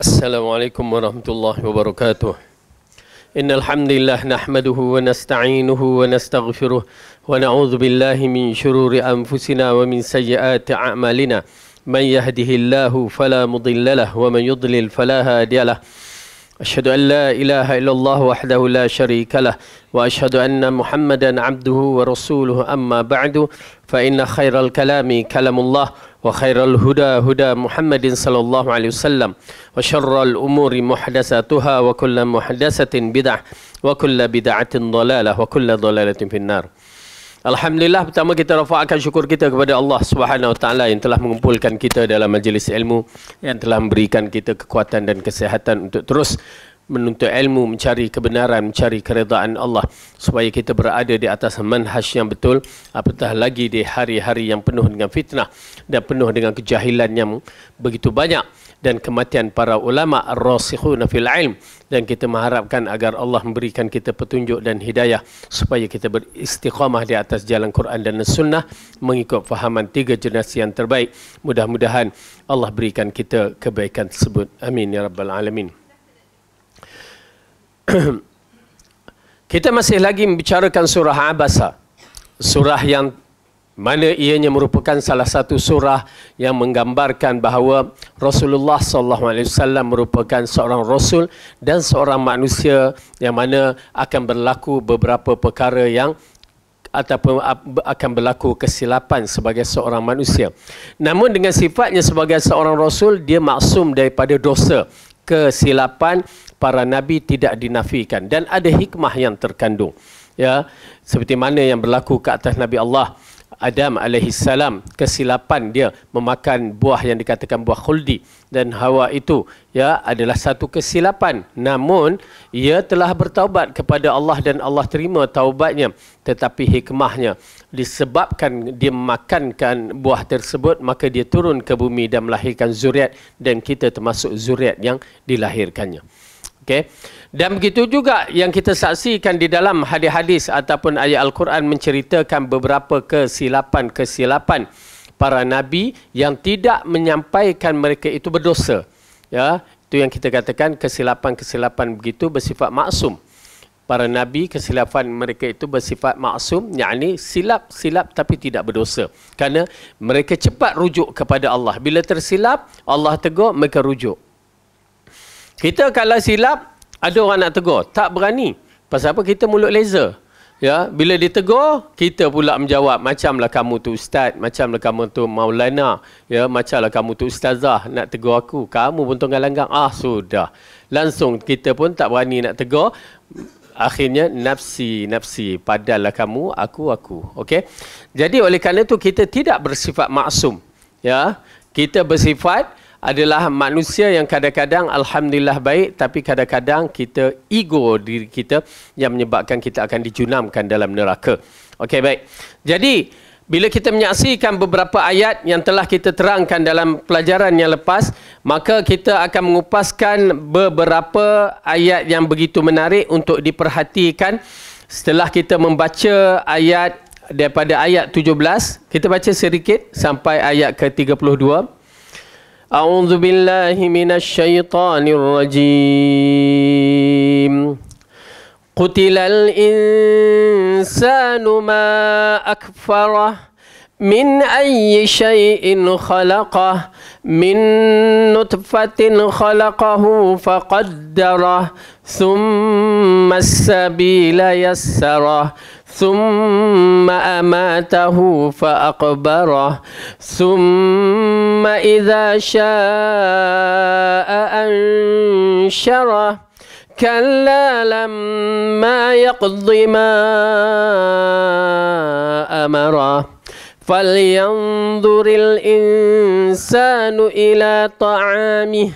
Assalamualaikum warahmatullahi wabarakatuh. Innal hamdalillah nahmaduhu wa nasta'inuhu wa nastaghfiruh wa na'udzu billahi min shururi anfusina wa min sayyiati a'malina. Man yahdihillahu fala mudilla lahu wa man yudlil fala hadiya lahu. Asyhadu an la ilaha illallah wahdahu la syarika lah wa asyhadu anna Muhammadan abduhu wa rasuluhu amma ba'du fa inna khairal kalami kalamullah wa khairal huda huda Muhammadin sallallahu alaihi wasallam wa syarral umuri muhdatsatuha wa kullu muhdatsatin bid'ah wa kullu bid'atin dhalalah wa kullu dhalalatin finnar. Alhamdulillah, pertama kita rafa'kan syukur kita kepada Allah Subhanahu Wa Taala yang telah mengumpulkan kita dalam majlis ilmu, yang telah memberikan kita kekuatan dan kesihatan untuk terus menuntut ilmu, mencari kebenaran, mencari keredaan Allah supaya kita berada di atas manhaj yang betul, apatah lagi di hari-hari yang penuh dengan fitnah dan penuh dengan kejahilan yang begitu banyak dan kematian para ulama ar-rasikhuna fil ilm, dan kita mengharapkan agar Allah memberikan kita petunjuk dan hidayah supaya kita beristiqamah di atas jalan Quran dan Sunnah mengikut fahaman tiga generasi yang terbaik. Mudah-mudahan Allah berikan kita kebaikan tersebut. Amin ya rabbal alamin. Kita masih lagi membicarakan surah Abasa, surah yang mana ianya merupakan salah satu surah yang menggambarkan bahawa Rasulullah SAW merupakan seorang Rasul dan seorang manusia yang mana akan berlaku beberapa perkara yang ataupun akan berlaku kesilapan sebagai seorang manusia. Namun dengan sifatnya sebagai seorang Rasul, dia maksum daripada dosa. Kesilapan para Nabi tidak dinafikan dan ada hikmah yang terkandung. Ya, seperti mana yang berlaku ke atas Nabi Allah Adam alaihissalam, kesilapan dia memakan buah yang dikatakan buah khuldi, dan Hawa itu ya adalah satu kesilapan. Namun ia telah bertaubat kepada Allah dan Allah terima taubatnya. Tetapi hikmahnya, disebabkan dia memakankan buah tersebut, maka dia turun ke bumi dan melahirkan zuriat, dan kita termasuk zuriat yang dilahirkannya. Okay. Dan begitu juga yang kita saksikan di dalam hadis-hadis ataupun ayat Al-Quran menceritakan beberapa kesilapan-kesilapan para Nabi yang tidak menyampaikan mereka itu berdosa. Ya, itu yang kita katakan kesilapan-kesilapan begitu bersifat maksum. Para Nabi, kesilapan mereka itu bersifat maksum, yakni silap tapi tidak berdosa. Kerana mereka cepat rujuk kepada Allah. Bila tersilap, Allah tegur, mereka rujuk. Kita kalau silap, ada orang nak tegur, tak berani. Pasal apa? Kita mulut laser. Ya, bila ditegur, kita pula menjawab, macamlah kamu tu ustaz, macamlah kamu tu maulana, ya, macamlah kamu tu ustazah nak tegur aku. Kamu pun tunggal langgang. Sudah. Langsung kita pun tak berani nak tegur. Akhirnya nafsi, padalah kamu, aku. Okey. Jadi oleh kerana itu kita tidak bersifat maksum. Ya, kita bersifat adalah manusia yang kadang-kadang alhamdulillah baik, tapi kadang-kadang kita ego diri kita yang menyebabkan kita akan dijunamkan dalam neraka. Okey, baik. Jadi bila kita menyaksikan beberapa ayat yang telah kita terangkan dalam pelajaran yang lepas, maka kita akan mengupaskan beberapa ayat yang begitu menarik untuk diperhatikan. Setelah kita membaca ayat daripada ayat 17, kita baca sedikit sampai ayat ke-32. A'udzu billahi minasyaitonir rajim. Qutilal insanu ma akfarah min ayyi syai'in khalaqah min nutfatin khalaqahu faqaddarah thumma as-sabila yassarah ثم أماته فأقبره ثم إذا شاء أنشره كلا لما يقض ما أمره فلينظر الإنسان إلى طعامه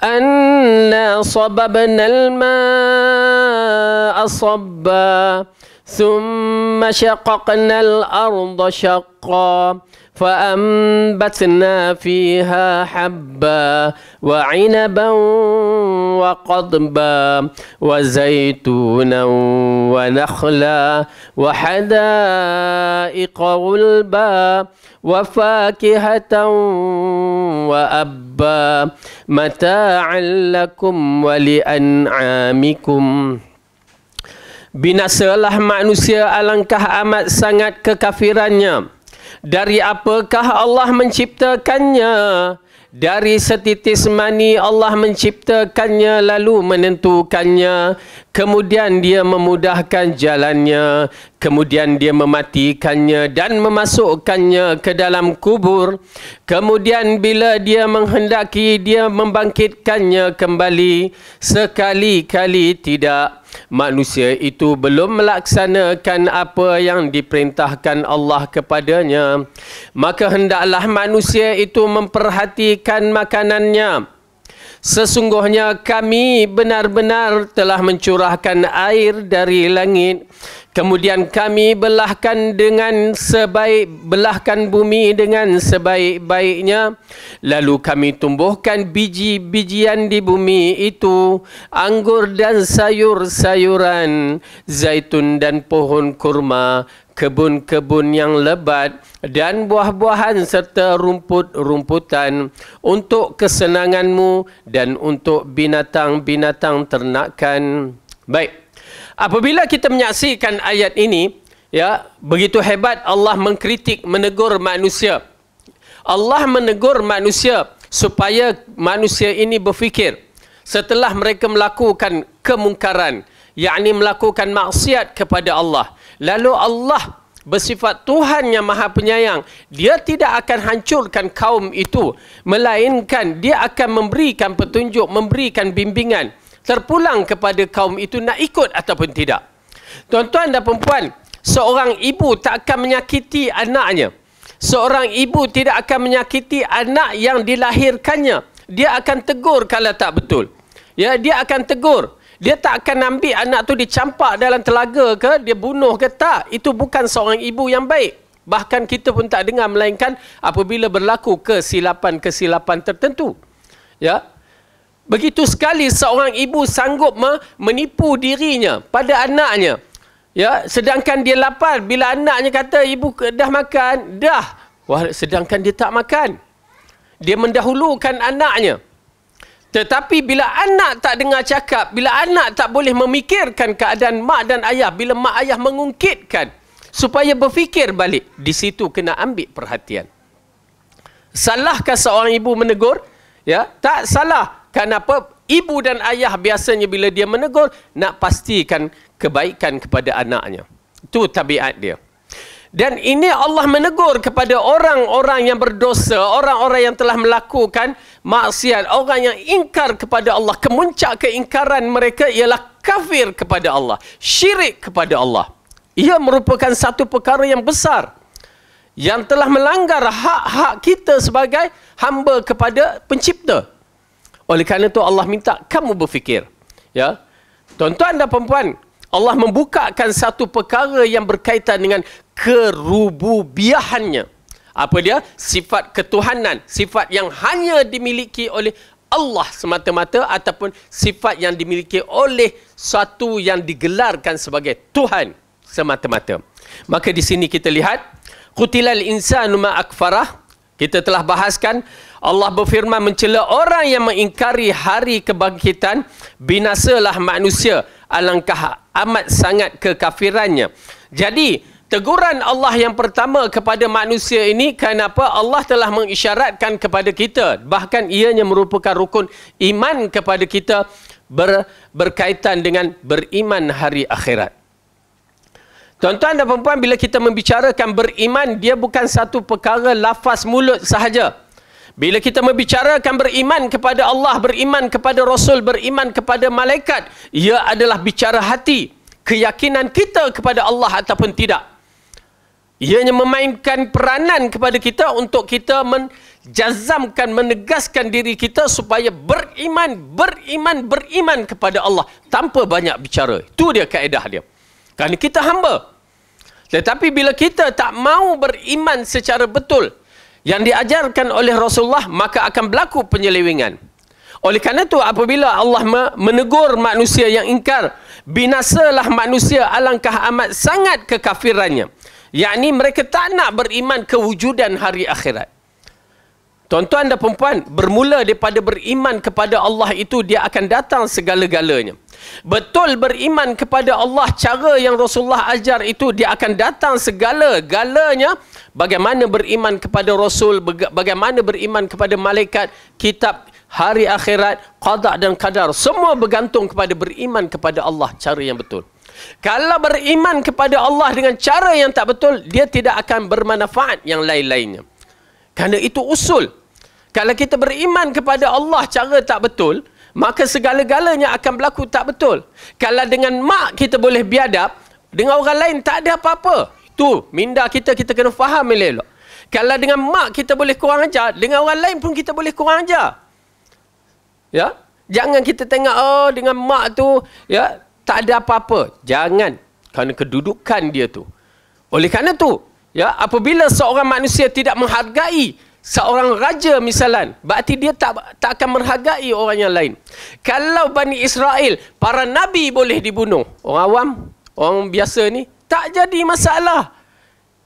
أنا صببنا الماء صبا ثم شققنا الأرض شقا فأنبتنا فيها حبا وعنبا وقضبا وزيتونا ونخلا وحدائق غلبا وفاكهة وأبا متاعا لكم ولأنعامكم. Binasalah manusia, alangkah amat sangat kekafirannya. Dari apakah Allah menciptakannya? Dari setitis mani Allah menciptakannya, lalu menentukannya. Kemudian dia memudahkan jalannya. Kemudian dia mematikannya dan memasukkannya ke dalam kubur. Kemudian bila dia menghendaki, dia membangkitkannya kembali. Sekali-kali tidak. Manusia itu belum melaksanakan apa yang diperintahkan Allah kepadanya. Maka hendaklah manusia itu memperhatikan makanannya. Sesungguhnya kami benar-benar telah mencurahkan air dari langit. Kemudian kami belahkan bumi dengan sebaik-baiknya. Lalu kami tumbuhkan biji-bijian di bumi itu, anggur dan sayur-sayuran, zaitun dan pohon kurma, kebun-kebun yang lebat dan buah-buahan serta rumput-rumputan untuk kesenanganmu dan untuk binatang-binatang ternakan. Baik. Apabila kita menyaksikan ayat ini, ya, begitu hebat Allah mengkritik, menegur manusia. Allah menegur manusia supaya manusia ini berfikir setelah mereka melakukan kemungkaran, yakni melakukan maksiat kepada Allah. Lalu Allah bersifat Tuhan yang Maha Penyayang. Dia tidak akan hancurkan kaum itu, melainkan dia akan memberikan petunjuk, memberikan bimbingan. Terpulang kepada kaum itu nak ikut ataupun tidak. Tuan-tuan dan perempuan, seorang ibu tak akan menyakiti anaknya. Seorang ibu tidak akan menyakiti anak yang dilahirkannya. Dia akan tegur kalau tak betul. Ya, dia akan tegur. Dia tak akan ambil anak tu dicampak dalam telaga ke, dia bunuh ke, tak. Itu bukan seorang ibu yang baik. Bahkan kita pun tak dengar, melainkan apabila berlaku kesilapan-kesilapan tertentu. Ya. Begitu sekali seorang ibu sanggup menipu dirinya pada anaknya. Ya, sedangkan dia lapar. Bila anaknya kata, ibu dah makan, dah. Wah, sedangkan dia tak makan. Dia mendahulukan anaknya. Tetapi bila anak tak dengar cakap, bila anak tak boleh memikirkan keadaan mak dan ayah, bila mak ayah mengungkitkan supaya berfikir balik, di situ kena ambil perhatian. Salahkah seorang ibu menegur? Ya, tak salah. Kenapa? Ibu dan ayah biasanya bila dia menegur, nak pastikan kebaikan kepada anaknya. Itu tabiat dia. Dan ini Allah menegur kepada orang-orang yang berdosa, orang-orang yang telah melakukan maksiat, orang yang ingkar kepada Allah. Kemuncak keingkaran mereka ialah kafir kepada Allah, syirik kepada Allah. Ia merupakan satu perkara yang besar, yang telah melanggar hak-hak kita sebagai hamba kepada pencipta. Oleh kerana itu Allah minta kamu berfikir. Ya, tuan-tuan dan perempuan, Allah membukakan satu perkara yang berkaitan dengan kerububiahannya. Apa dia? Sifat ketuhanan, sifat yang hanya dimiliki oleh Allah semata-mata, ataupun sifat yang dimiliki oleh satu yang digelarkan sebagai Tuhan semata-mata. Maka di sini kita lihat, qutilal insanu ma akfarah. Kita telah bahaskan, Allah berfirman mencela orang yang mengingkari hari kebangkitan, binasalah manusia, alangkah amat sangat kekafirannya. Jadi, teguran Allah yang pertama kepada manusia ini, kenapa Allah telah mengisyaratkan kepada kita, bahkan ianya merupakan rukun iman kepada kita, berkaitan dengan beriman hari akhirat. Tuan-tuan dan perempuan, bila kita membicarakan beriman, dia bukan satu perkara lafaz mulut sahaja. Bila kita membicarakan beriman kepada Allah, beriman kepada Rasul, beriman kepada malaikat, ia adalah bicara hati, keyakinan kita kepada Allah ataupun tidak. Ianya memainkan peranan kepada kita untuk kita menjazamkan, menegaskan diri kita supaya beriman kepada Allah tanpa banyak bicara. Itu dia kaedah dia. Kerana kita hamba. Tetapi bila kita tak mau beriman secara betul yang diajarkan oleh Rasulullah, maka akan berlaku penyelewengan. Oleh kerana itu apabila Allah menegur manusia yang ingkar, binasalah manusia alangkah amat sangat kekafirannya. Yakni mereka tak nak beriman kewujudan hari akhirat. Tuan-tuan dan puan-puan, bermula daripada beriman kepada Allah itu, dia akan datang segala-galanya. Betul beriman kepada Allah, cara yang Rasulullah ajar itu, dia akan datang segala-galanya. Bagaimana beriman kepada Rasul, bagaimana beriman kepada malaikat, kitab, hari akhirat, qada dan qadar. Semua bergantung kepada beriman kepada Allah, cara yang betul. Kalau beriman kepada Allah dengan cara yang tak betul, dia tidak akan bermanfaat yang lain-lainnya. Kerana itu usul. Kalau kita beriman kepada Allah cara tak betul, maka segala-galanya akan berlaku tak betul. Kalau dengan mak kita boleh biadab, dengan orang lain tak ada apa-apa. Itu minda kita kena faham elok. Kalau dengan mak kita boleh kurang ajar, dengan orang lain pun kita boleh kurang ajar. Ya? Jangan kita tengok, oh dengan mak tu, ya, tak ada apa-apa. Jangan. Kerana kedudukan dia tu. Oleh kerana tu, ya, apabila seorang manusia tidak menghargai seorang raja misalan, berarti dia tak akan menghargai orang yang lain. Kalau Bani Israel, para nabi boleh dibunuh, orang awam, orang biasa ni, tak jadi masalah.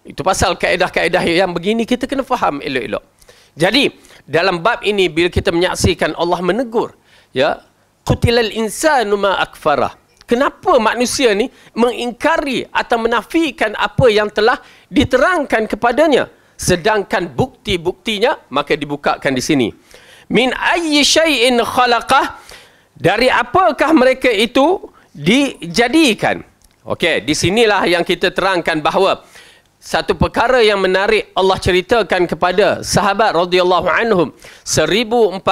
Itu pasal kaedah-kaedah yang begini kita kena faham elok-elok. Jadi, dalam bab ini bila kita menyaksikan Allah menegur, ya, qutilal insanu ma akfarah. Kenapa manusia ni mengingkari atau menafikan apa yang telah diterangkan kepadanya? Sedangkan bukti-buktinya maka dibukakan di sini. Min ayyi syai'in khalaqah, dari apakah mereka itu dijadikan? Okey, di sinilah yang kita terangkan bahawa satu perkara yang menarik Allah ceritakan kepada sahabat radhiyallahu anhum 1400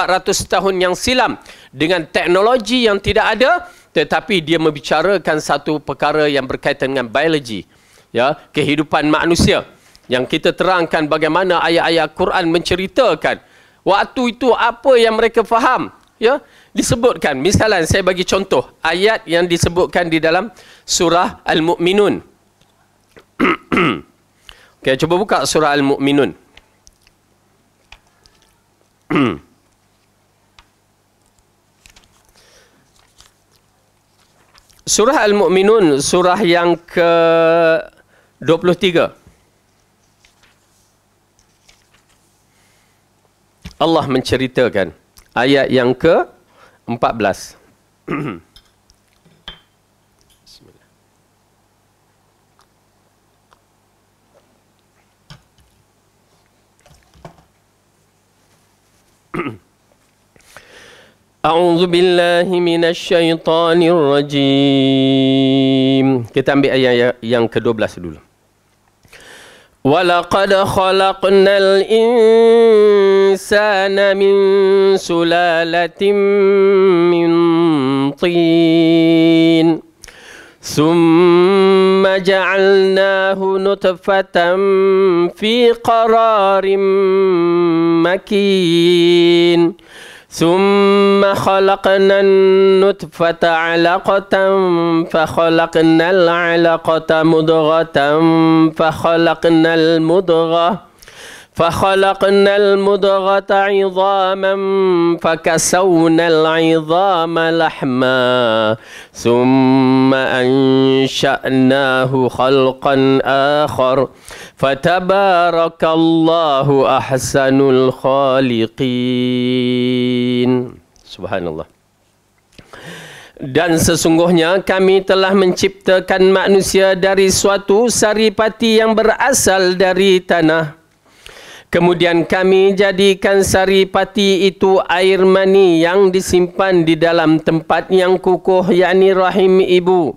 tahun yang silam dengan teknologi yang tidak ada, tetapi dia membicarakan satu perkara yang berkaitan dengan biologi, ya, kehidupan manusia. Yang kita terangkan bagaimana ayat-ayat Quran menceritakan waktu itu apa yang mereka faham, ya, disebutkan. Misalnya saya bagi contoh ayat yang disebutkan di dalam surah Al-Mu'minun. Okey, cuba buka surah Al-Mu'minun. Surah Al-Mu'minun, surah yang ke-23. Allah menceritakan ayat yang ke-14. Bismillah. A'udzu billahi minasy syaithanir rajim. Kita ambil ayat yang ke-12 dulu. وَلَقَدْ خَلَقْنَا الْإِنسَانَ مِنْ سُلَالَةٍ مِنْ طِينٍ ثُمَّ جَعَلْنَاهُ نُطْفَةً فِي قَرَارٍ مَكِينٍ ثم خلقنا النطفة علقة فخلقنا العلقة مضغة فخلقنا المضغة عظاما فكسونا العظام لحما ثم أنشأناه خلقا آخر فتبارك الله أحسن الخالقين. Subhanallah. Dan sesungguhnya kami telah menciptakan manusia dari suatu saripati yang berasal dari tanah. Kemudian kami jadikan saripati itu air mani yang disimpan di dalam tempat yang kukuh, yakni rahim ibu.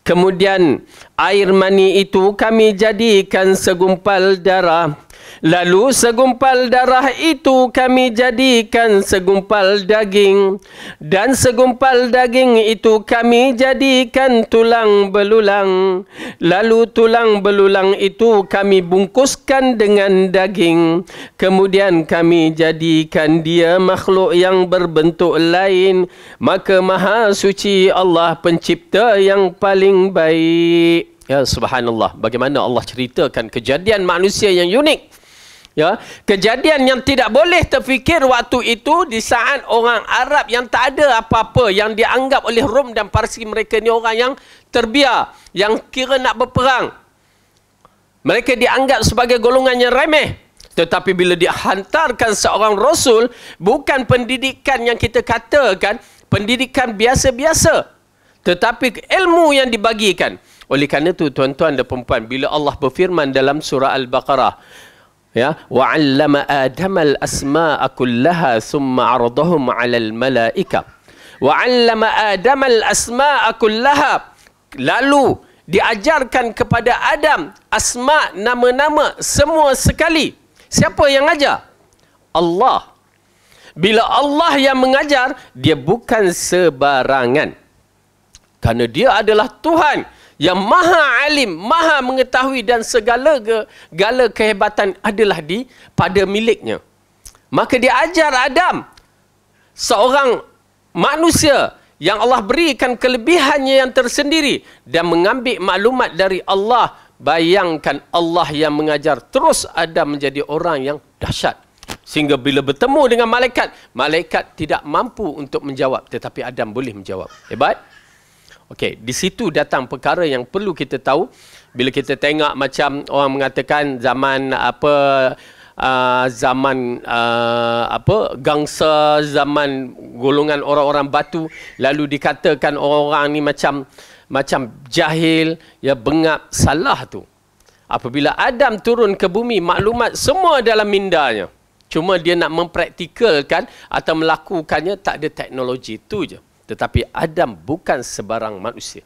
Kemudian air mani itu kami jadikan segumpal darah. Lalu segumpal darah itu kami jadikan segumpal daging. Dan segumpal daging itu kami jadikan tulang belulang. Lalu tulang belulang itu kami bungkuskan dengan daging. Kemudian kami jadikan dia makhluk yang berbentuk lain. Maka Maha Suci Allah Pencipta yang paling baik. Ya, subhanallah. Bagaimana Allah ceritakan kejadian manusia yang unik. Ya, kejadian yang tidak boleh terfikir waktu itu di saat orang Arab yang tak ada apa-apa, yang dianggap oleh Rom dan Parsi, mereka ni orang yang terbiar, yang kira nak berperang. Mereka dianggap sebagai golongan yang remeh. Tetapi bila dihantarkan seorang Rasul, bukan pendidikan yang kita katakan, pendidikan biasa-biasa, tetapi ilmu yang dibagikan. Oleh kerana itu, tuan-tuan dan puan-puan, bila Allah berfirman dalam surah Al-Baqarah, ya, wa 'allama Adama al-asma'a kullaha thumma 'aradahum 'ala al-malaika. Wa 'allama Adama al-asma'a kullaha. Lalu diajarkan kepada Adam asma, nama-nama semua sekali. Siapa yang ajar? Allah. Bila Allah yang mengajar, dia bukan sebarangan. Kerana dia adalah Tuhan yang maha alim, maha mengetahui, dan segala kehebatan adalah pada miliknya. Maka dia ajar Adam, seorang manusia yang Allah berikan kelebihannya yang tersendiri, dan mengambil maklumat dari Allah. Bayangkan Allah yang mengajar, terus Adam menjadi orang yang dahsyat. Sehingga bila bertemu dengan malaikat, malaikat tidak mampu untuk menjawab, tetapi Adam boleh menjawab. Hebat? Okey, di situ datang perkara yang perlu kita tahu. Bila kita tengok macam orang mengatakan zaman gangsa, zaman golongan orang-orang batu, lalu dikatakan orang-orang ni macam jahil, ya, bengap. Salah tu. Apabila Adam turun ke bumi, maklumat semua dalam mindanya. Cuma dia nak mempraktikalkan atau melakukannya, tak ada teknologi tu je. Tetapi Adam bukan sebarang manusia.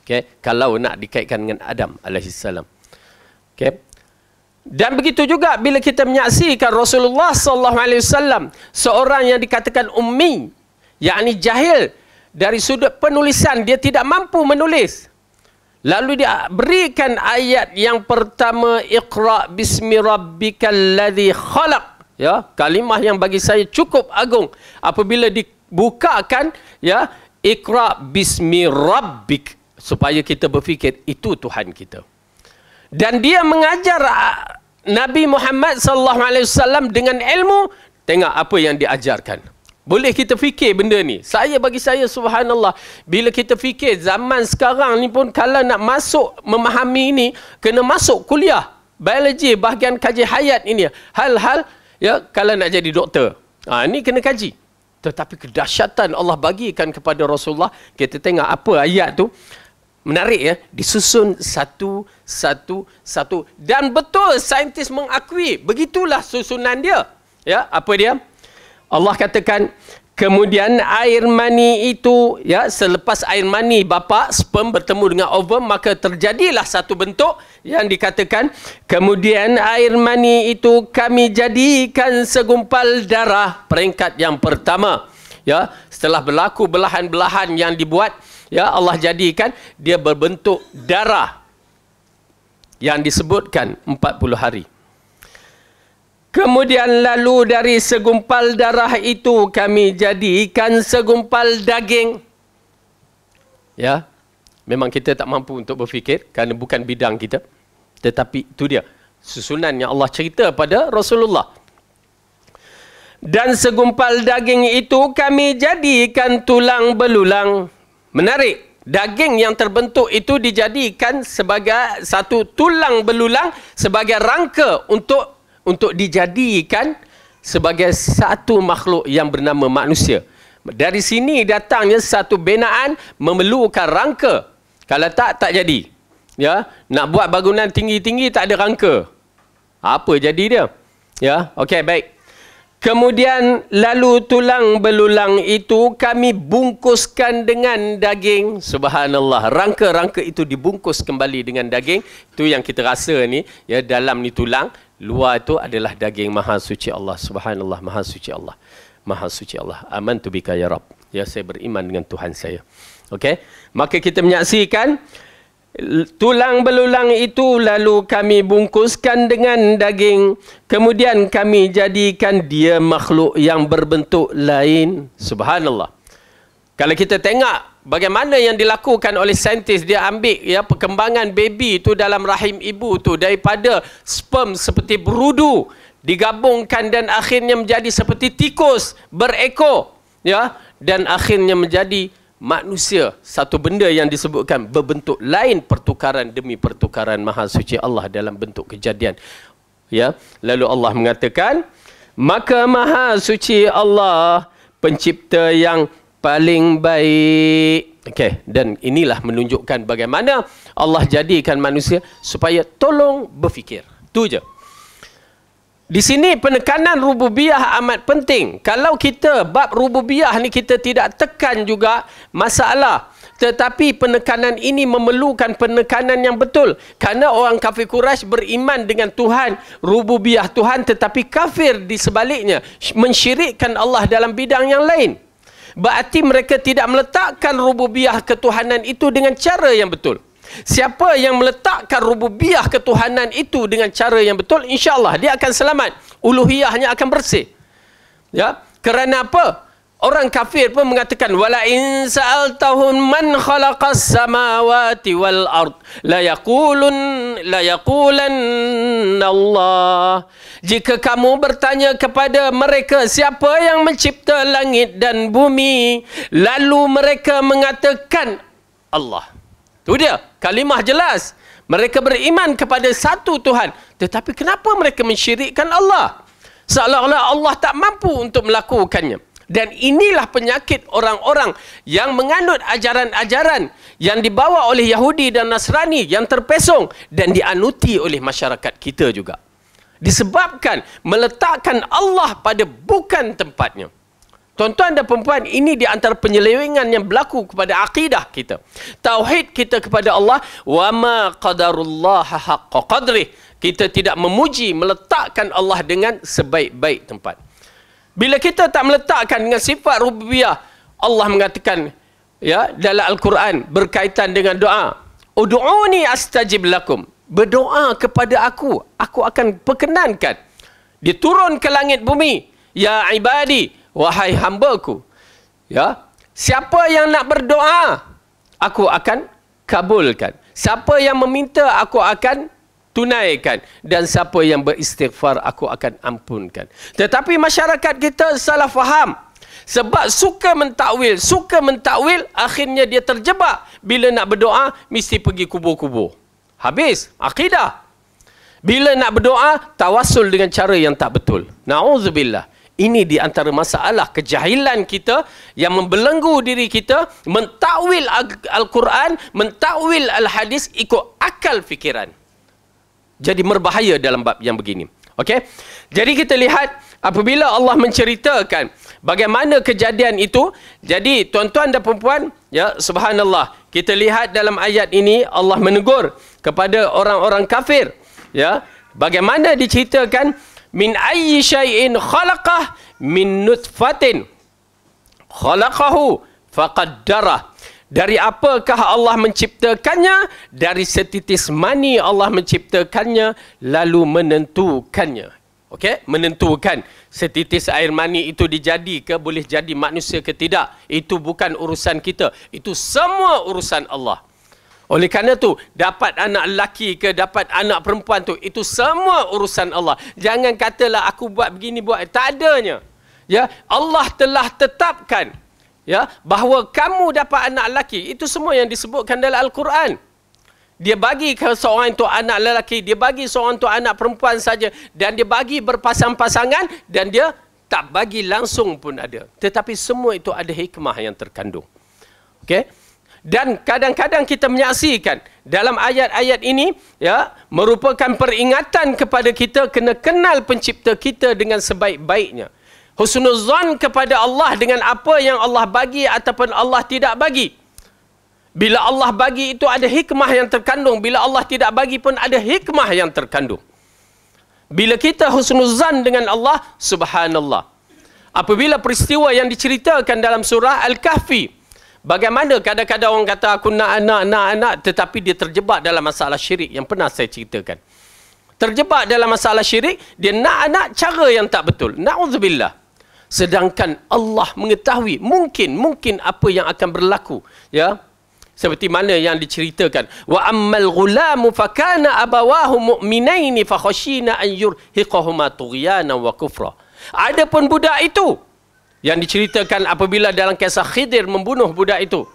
Okay? Kalau nak dikaitkan dengan Adam alaihissalam. Okay? Dan begitu juga bila kita menyaksikan Rasulullah SAW, seorang yang dikatakan ummi, yakni jahil dari sudut penulisan, dia tidak mampu menulis. Lalu dia berikan ayat yang pertama, Iqra bismi rabbikal ladzi khalaq. Ya, kalimah yang bagi saya cukup agung. Apabila dibukakan, ya, Iqra bismi rabbik, supaya kita berfikir itu Tuhan kita. Dan dia mengajar Nabi Muhammad SAW dengan ilmu. Tengok apa yang diajarkan. Boleh kita fikir benda ni. Bagi saya subhanallah, bila kita fikir zaman sekarang ni pun, kalau nak masuk memahami ini, kena masuk kuliah biologi, bahagian kaji hayat ini. Hal-hal, ya, kalau nak jadi doktor, ini kena kaji. Tetapi kedahsyatan Allah bagikan kepada Rasulullah. Kita tengok apa ayat tu. Menarik, ya. Disusun satu. Dan betul saintis mengakui, begitulah susunan dia. Ya, apa dia? Allah katakan, kemudian air mani itu, ya, selepas air mani bapa, sperm bertemu dengan ovum, maka terjadilah satu bentuk yang dikatakan, kemudian air mani itu kami jadikan segumpal darah. Peringkat yang pertama, ya, setelah berlaku belahan-belahan yang dibuat, ya, Allah jadikan dia berbentuk darah yang disebutkan 40 hari. Kemudian lalu dari segumpal darah itu kami jadikan segumpal daging. Ya, memang kita tak mampu untuk berfikir kerana bukan bidang kita. Tetapi itu dia susunan yang Allah cerita pada Rasulullah. Dan segumpal daging itu kami jadikan tulang belulang. Menarik. Daging yang terbentuk itu dijadikan sebagai satu tulang belulang, sebagai rangka untuk dijadikan sebagai satu makhluk yang bernama manusia. Dari sini datangnya satu binaan memerlukan rangka. Kalau tak jadi. Ya, nak buat bangunan tinggi-tinggi tak ada rangka. Apa jadi dia? Ya, okey, baik. Kemudian lalu tulang belulang itu kami bungkuskan dengan daging. Subhanallah, rangka-rangka itu dibungkus kembali dengan daging. Itu yang kita rasa ni, ya, dalam ni tulang, luar itu adalah daging. Maha suci Allah. Subhanallah, maha suci Allah. Maha suci Allah. Amantu bika ya Rabb. Ya, saya beriman dengan Tuhan saya. Okey, maka kita menyaksikan tulang belulang itu lalu kami bungkuskan dengan daging. Kemudian kami jadikan dia makhluk yang berbentuk lain. Subhanallah. Kalau kita tengok bagaimana yang dilakukan oleh saintis. Dia ambil ya perkembangan baby itu dalam rahim ibu tu daripada sperm seperti berudu, digabungkan dan akhirnya menjadi seperti tikus berekor, ya, dan akhirnya menjadi manusia, satu benda yang disebutkan berbentuk lain, pertukaran demi pertukaran. Maha suci Allah dalam bentuk kejadian, ya. Lalu Allah mengatakan, maka maha suci Allah pencipta yang paling baik. Okey, dan inilah menunjukkan bagaimana Allah jadikan manusia supaya tolong berfikir. Tu je. Di sini penekanan rububiyah amat penting. Kalau kita bab rububiyah ni kita tidak tekan juga masalah. Tetapi penekanan ini memerlukan penekanan yang betul. Kerana orang kafir Quraisy beriman dengan Tuhan, rububiyah Tuhan, tetapi kafir di sebaliknya, mensyirikkan Allah dalam bidang yang lain. Berarti mereka tidak meletakkan rububiyah ketuhanan itu dengan cara yang betul. Siapa yang meletakkan rububiyah ketuhanan itu dengan cara yang betul, insya-Allah dia akan selamat. Uluhiyahnya akan bersih. Ya, kerana apa? Orang kafir pun mengatakan, wala in sa'altahum man khalaqas samawati wal ard la yaqulanna Allah. Jika kamu bertanya kepada mereka siapa yang mencipta langit dan bumi, lalu mereka mengatakan Allah. Itu dia, kalimah jelas. Mereka beriman kepada satu Tuhan, tetapi kenapa mereka mensyirikkan Allah? Seolah-olah Allah tak mampu untuk melakukannya. Dan inilah penyakit orang-orang yang menganut ajaran-ajaran yang dibawa oleh Yahudi dan Nasrani yang terpesong dan dianuti oleh masyarakat kita juga. Disebabkan meletakkan Allah pada bukan tempatnya. Tuan-tuan dan perempuan, ini di antara penyelewengan yang berlaku kepada akidah kita. Tauhid kita kepada Allah, wa ma qadarullaha haqqa qadrih. Kita tidak memuji, meletakkan Allah dengan sebaik-baik tempat. Bila kita tak meletakkan dengan sifat rububiyah, Allah mengatakan ya dalam Al-Quran berkaitan dengan doa, ud'uni astajib lakum. Berdoa kepada aku akan perkenankan. Dia turun ke langit bumi, ya ibadi, wahai hambaku. Ya, siapa yang nak berdoa, aku akan kabulkan. Siapa yang meminta, aku akan tunaikan. Dan siapa yang beristighfar, aku akan ampunkan. Tetapi masyarakat kita salah faham. Sebab suka mentakwil, akhirnya dia terjebak. Bila nak berdoa, mesti pergi kubur-kubur. Habis akidah. Bila nak berdoa, tawassul dengan cara yang tak betul. Na'udzubillah. Ini di antara masalah kejahilan kita yang membelenggu diri kita, mentakwil Al-Quran, mentakwil Al-Hadis ikut akal fikiran. Jadi berbahaya dalam bab yang begini. Okey? Jadi kita lihat apabila Allah menceritakan bagaimana kejadian itu, jadi tuan-tuan dan perempuan, ya subhanallah, kita lihat dalam ayat ini Allah menegur kepada orang-orang kafir, ya. Bagaimana diceritakan min ayyi syai'in khalaqah min nutfatin khalaqahu faqaddarah. Dari apakah Allah menciptakannya? Dari setitis mani Allah menciptakannya lalu menentukannya. Okey, menentukan setitis air mani itu dijadi ke, boleh jadi manusia ke tidak. Itu bukan urusan kita. Itu semua urusan Allah. Oleh kerana tu, dapat anak lelaki ke, dapat anak perempuan tu, itu semua urusan Allah. Jangan katalah aku buat begini, buat. Tak adanya. Ya, Allah telah tetapkan, ya, bahawa kamu dapat anak lelaki. Itu semua yang disebutkan dalam Al-Quran. Dia bagi ke seorang itu anak lelaki, dia bagi seorang itu anak perempuan saja, dan dia bagi berpasang-pasangan, dan dia tak bagi langsung pun ada. Tetapi semua itu ada hikmah yang terkandung. Okey? Dan kadang-kadang kita menyaksikan dalam ayat-ayat ini, ya, merupakan peringatan kepada kita kena kenal pencipta kita dengan sebaik-baiknya. Husnuzan kepada Allah dengan apa yang Allah bagi ataupun Allah tidak bagi. Bila Allah bagi itu ada hikmah yang terkandung. Bila Allah tidak bagi pun ada hikmah yang terkandung. Bila kita husnuzan dengan Allah, subhanallah. Apabila peristiwa yang diceritakan dalam surah Al-Kahfi, bagaimana kadang-kadang orang kata aku nak anak, tetapi dia terjebak dalam masalah syirik yang pernah saya ceritakan. Terjebak dalam masalah syirik, dia nak anak cara yang tak betul. Na'udzubillah. Sedangkan Allah mengetahui mungkin apa yang akan berlaku, ya. Seperti mana yang diceritakan, wa ammal ghulamu fakana abawahu mu'minaini fakhashina an yurhiqahuma tughyana wa kufra. Adapun budak itu yang diceritakan apabila dalam kisah Khidir membunuh budak itu.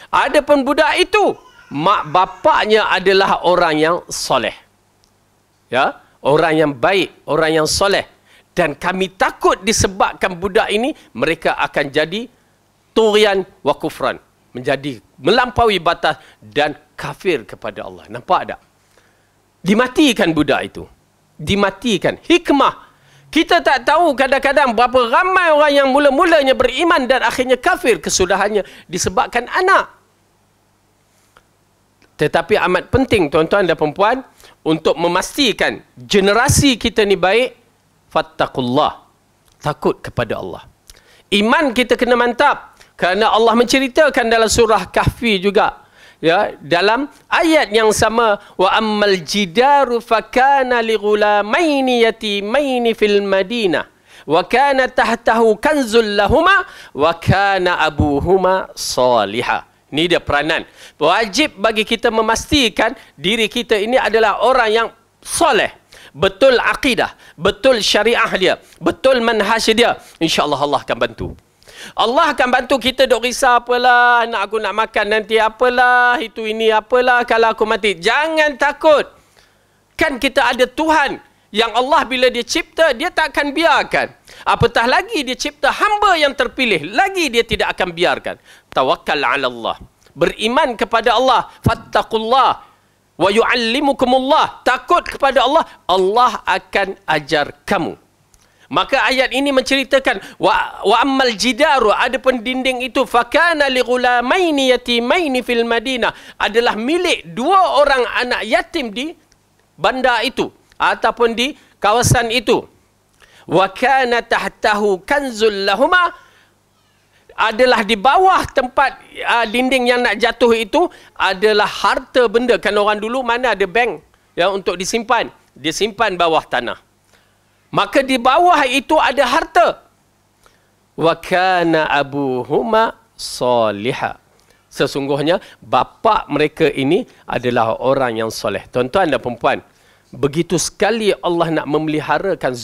Adapun budak itu mak bapaknya adalah orang yang soleh. Ya, orang yang baik, orang yang soleh. Dan kami takut disebabkan budak ini mereka akan jadi tughyan wa kufran, menjadi melampaui batas dan kafir kepada Allah. Nampak tak? Dimatikan budak itu. Dimatikan. Hikmah. Kita tak tahu kadang-kadang berapa ramai orang yang mula-mulanya beriman dan akhirnya kafir kesudahannya disebabkan anak. Tetapi amat penting tuan-tuan dan perempuan untuk memastikan generasi kita ni baik, fattaqullah. Takut kepada Allah. Iman kita kena mantap. Kerana Allah menceritakan dalam surah Kahfi juga, ya, dalam ayat yang sama, wa ammal jidaru fakana lighulamaini yatimaini fil madinah wa kana tahtahu kanzul lahuma wa kana abuhuma salihah. Ini dia peranan. Wajib bagi kita memastikan diri kita ini adalah orang yang soleh, betul akidah, betul syariah dia, betul manhaj dia. InsyaAllah Allah akan bantu. Allah akan bantu kita duk risau apalah, anak aku nak makan nanti apalah, itu ini apalah kalau aku mati. Jangan takut. Kan kita ada Tuhan yang Allah bila dia cipta, dia tak akan biarkan. Apatah lagi dia cipta hamba yang terpilih, lagi dia tidak akan biarkan. Tawakkal ala Allah. Beriman kepada Allah. Fattaqullah. Wa yu'allimukumullah. Takut kepada Allah. Allah akan ajar kamu. Maka ayat ini menceritakan wa ammal jidaru, adapun dinding itu, fakana lighulamaini yatimaini fil madinah, adalah milik dua orang anak yatim di bandar itu ataupun di kawasan itu. Wa kana tahtahu kanzul lahuma, adalah di bawah tempat dinding yang nak jatuh itu adalah harta benda. Kan orang dulu mana ada bank ya untuk disimpan, dia simpan bawah tanah. Maka di bawah itu ada harta. Wa kana abuhuma salihah. Sesungguhnya bapa mereka ini adalah orang yang soleh. Tuan-tuan dan perempuan, begitu sekali Allah nak memeliharakan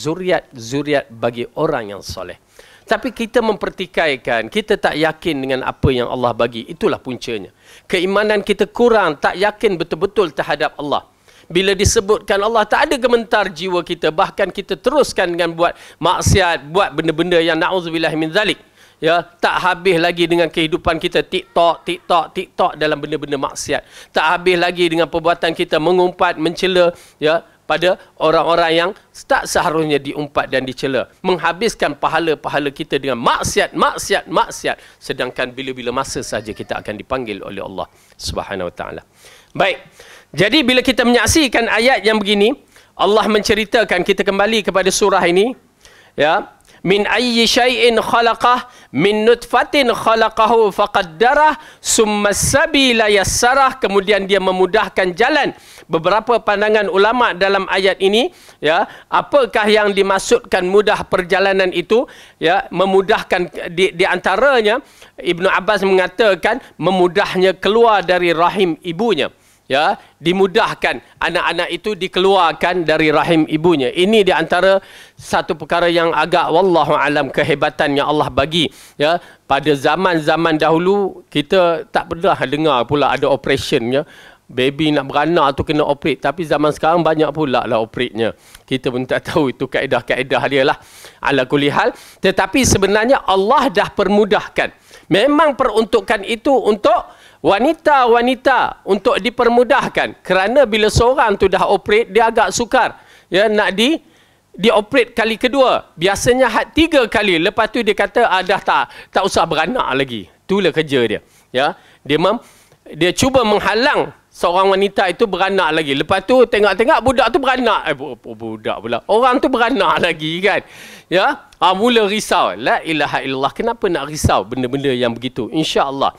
zuriat bagi orang yang soleh. Tapi kita mempertikaikan, kita tak yakin dengan apa yang Allah bagi. Itulah puncanya. Keimanan kita kurang, tak yakin betul-betul terhadap Allah. Bila disebutkan Allah, tak ada gementar jiwa kita. Bahkan kita teruskan dengan buat maksiat, buat benda-benda yang na'udzubillah min zalik. Ya, tak habis lagi dengan kehidupan kita TikTok dalam benda-benda maksiat. Tak habis lagi dengan perbuatan kita mengumpat, mencela, ya, pada orang-orang yang tak seharusnya diumpat dan dicela. Menghabiskan pahala-pahala kita dengan maksiat. Sedangkan bila-bila masa saja kita akan dipanggil oleh Allah Subhanahu Wa Taala. Baik. Jadi bila kita menyaksikan ayat yang begini, Allah menceritakan, kita kembali kepada surah ini, ya, min ayyi syai'in khalaqah min nutfatin khalaqahu faqaddarah summa sabila yassarah. Kemudian dia memudahkan jalan. Beberapa pandangan ulama dalam ayat ini, ya, apakah yang dimaksudkan mudah perjalanan itu, ya, memudahkan di antaranya Ibnu Abbas mengatakan memudahnya keluar dari rahim ibunya. Ya, dimudahkan anak-anak itu dikeluarkan dari rahim ibunya. Ini di antara satu perkara yang agak wallahu alam kehebatan yang Allah bagi. Ya, pada zaman-zaman dahulu kita tak pernah dengar pula ada operation, ya. Baby nak beranak tu kena operate. Tapi zaman sekarang banyak pula lah operate-nya. Kita pun tak tahu itu kaedah-kaedah dia lah. Ala kulli hal. Tetapi sebenarnya Allah dah permudahkan. Memang peruntukan itu untuk wanita-wanita, untuk dipermudahkan. Kerana bila seorang tu dah operate, dia agak sukar. Ya, nak dioperate kali kedua. Biasanya 3 kali. Lepas tu dia kata, dah tak usah beranak lagi. Itulah kerja dia. Ya, dia cuba menghalang seorang wanita itu beranak lagi. Lepas tu tengok-tengok budak tu beranak. Budak pula. Orang tu beranak lagi kan. Ya, mula risau. La ilaha illallah. Kenapa nak risau benda-benda yang begitu? InsyaAllah.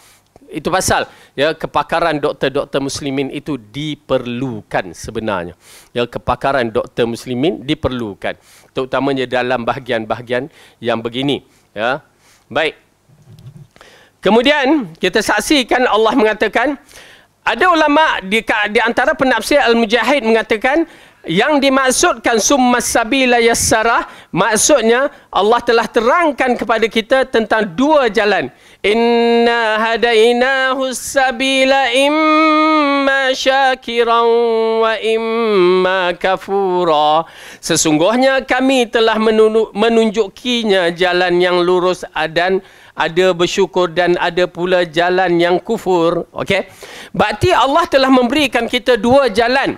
Itu pasal, ya, kepakaran doktor-doktor muslimin itu diperlukan sebenarnya. Ya, kepakaran doktor muslimin diperlukan. Terutamanya dalam bahagian-bahagian yang begini. Ya. Baik. Kemudian kita saksikan Allah mengatakan, ada ulama di antara penafsir Al-Mujahid mengatakan yang dimaksudkan summas sabila yassara, maksudnya Allah telah terangkan kepada kita tentang dua jalan. Inna hadainahu sabila imma syakiran wa imma kafura. Sesungguhnya kami telah menunjukinya jalan yang lurus dan ada bersyukur dan ada pula jalan yang kufur. Okey. Berarti Allah telah memberikan kita dua jalan.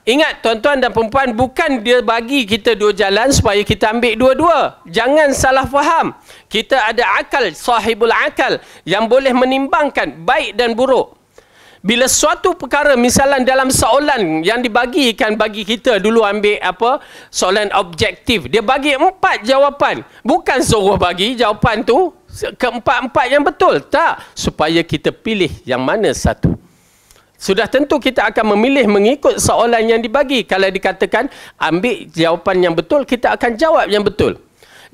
Ingat tuan-tuan dan perempuan, bukan dia bagi kita dua jalan supaya kita ambil dua-dua. Jangan salah faham. Kita ada akal, sahibul akal, yang boleh menimbangkan baik dan buruk. Bila suatu perkara, misalnya dalam soalan yang dibagikan bagi kita, dulu ambil apa? Soalan objektif. Dia bagi 4 jawapan. Bukan suruh bagi jawapan tu keempat-empat yang betul. Tak. Supaya kita pilih yang mana satu. Sudah tentu kita akan memilih mengikut soalan yang dibagi. Kalau dikatakan ambil jawapan yang betul, kita akan jawab yang betul.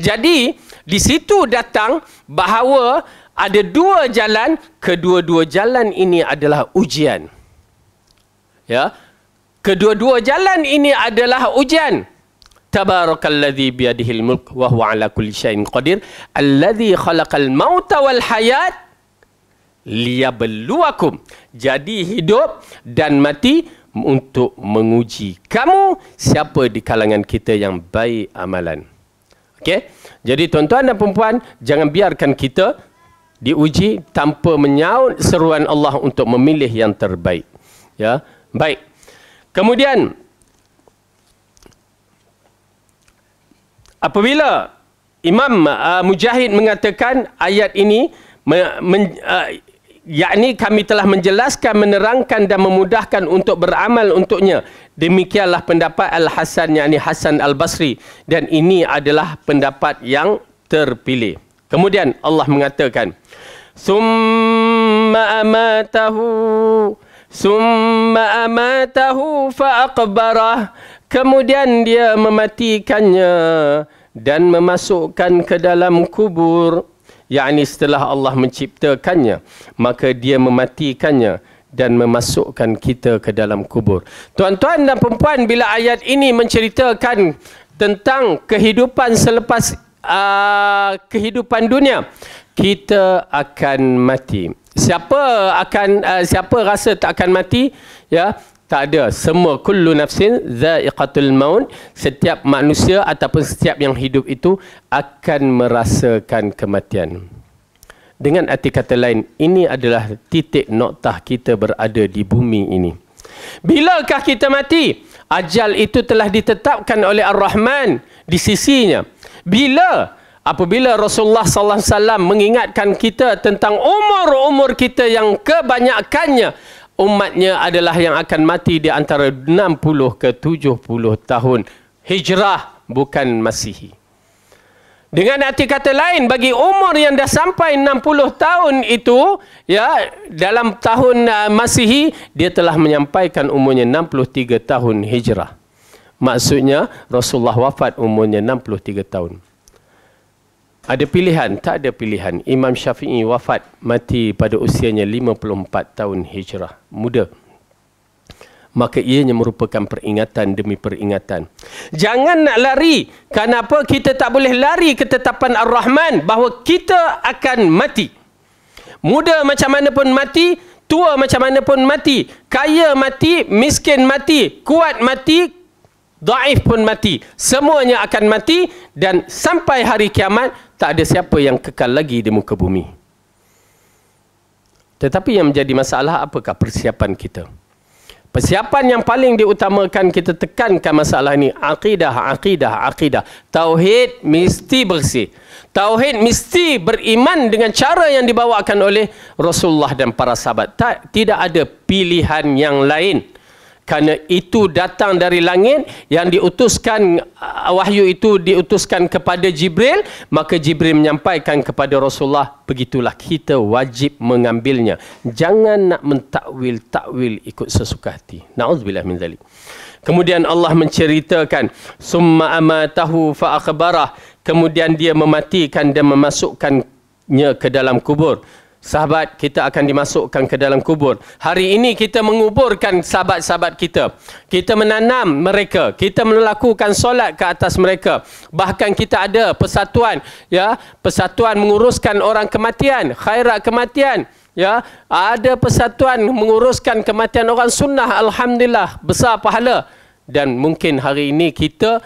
Jadi, di situ datang bahawa ada dua jalan, kedua-dua jalan ini adalah ujian. Ya. Kedua-dua jalan ini adalah ujian. Tabarakalladzi biyadihil mulk wa huwa ala kulli syai'in qadir, alladzi khalaqal mauta wal hayat liyabluwakum. Jadi hidup dan mati untuk menguji kamu siapa di kalangan kita yang baik amalan. Okey? Jadi tuan-tuan dan perempuan, jangan biarkan kita diuji tanpa menyaut seruan Allah untuk memilih yang terbaik. Ya, baik. Kemudian apabila Imam Mujahid mengatakan ayat ini yakni kami telah menjelaskan, menerangkan dan memudahkan untuk beramal untuknya. Demikianlah pendapat Al-Hasan, yakni Hasan Al-Basri, dan ini adalah pendapat yang terpilih. Kemudian Allah mengatakan, summa amatahu fa'aqbarah. Kemudian dia mematikannya dan memasukkan ke dalam kubur. Yakni setelah Allah menciptakannya, maka dia mematikannya dan memasukkan kita ke dalam kubur. Tuan-tuan dan perempuan, bila ayat ini menceritakan tentang kehidupan selepas kehidupan dunia, kita akan mati. Siapa rasa tak akan mati? Ya, tak ada. Semua kullu nafsin dha'iqatul maut. Setiap manusia ataupun setiap yang hidup itu akan merasakan kematian. Dengan arti kata lain, ini adalah titik noktah kita berada di bumi ini. Bilakah kita mati? Ajal itu telah ditetapkan oleh Ar-Rahman di sisinya. Bila? Apabila Rasulullah SAW mengingatkan kita tentang umur-umur kita yang kebanyakannya umatnya adalah yang akan mati di antara 60 ke 70 tahun hijrah, bukan Masihi. Dengan arti kata lain, bagi umur yang dah sampai 60 tahun itu, ya, dalam tahun Masihi, dia telah menyampaikan umurnya 63 tahun hijrah. Maksudnya Rasulullah wafat umurnya 63 tahun. Ada pilihan? Tak ada pilihan. Imam Syafi'i wafat, mati pada usianya 54 tahun hijrah. Muda. Maka ianya merupakan peringatan demi peringatan. Jangan nak lari. Kenapa kita tak boleh lari ketetapan Ar-Rahman bahawa kita akan mati? Muda macam mana pun mati, tua macam mana pun mati, kaya mati, miskin mati, kuat mati, dhaif pun mati. Semuanya akan mati dan sampai hari kiamat tak ada siapa yang kekal lagi di muka bumi. Tetapi yang menjadi masalah, apakah persiapan kita? Persiapan yang paling diutamakan kita tekankan masalah ini, akidah. Tauhid mesti bersih. Tauhid mesti beriman dengan cara yang dibawakan oleh Rasulullah dan para sahabat. Tidak ada pilihan yang lain. Kerana itu datang dari langit, yang diutuskan, wahyu itu diutuskan kepada Jibril, maka Jibril menyampaikan kepada Rasulullah, begitulah kita wajib mengambilnya. Jangan nak mentakwil ikut sesuka hati. Na'udzubillah min zalik. Kemudian Allah menceritakan, summa amatahu fa akhbarah. kemudian dia mematikan dan memasukkannya ke dalam kubur. Sahabat, kita akan dimasukkan ke dalam kubur. Hari ini kita menguburkan sahabat-sahabat kita. Kita menanam mereka, kita melakukan solat ke atas mereka. Bahkan kita ada persatuan, ya, persatuan menguruskan orang kematian, khairat kematian. Ya, ada persatuan menguruskan kematian orang sunnah. Alhamdulillah, besar pahala. Dan mungkin hari ini kita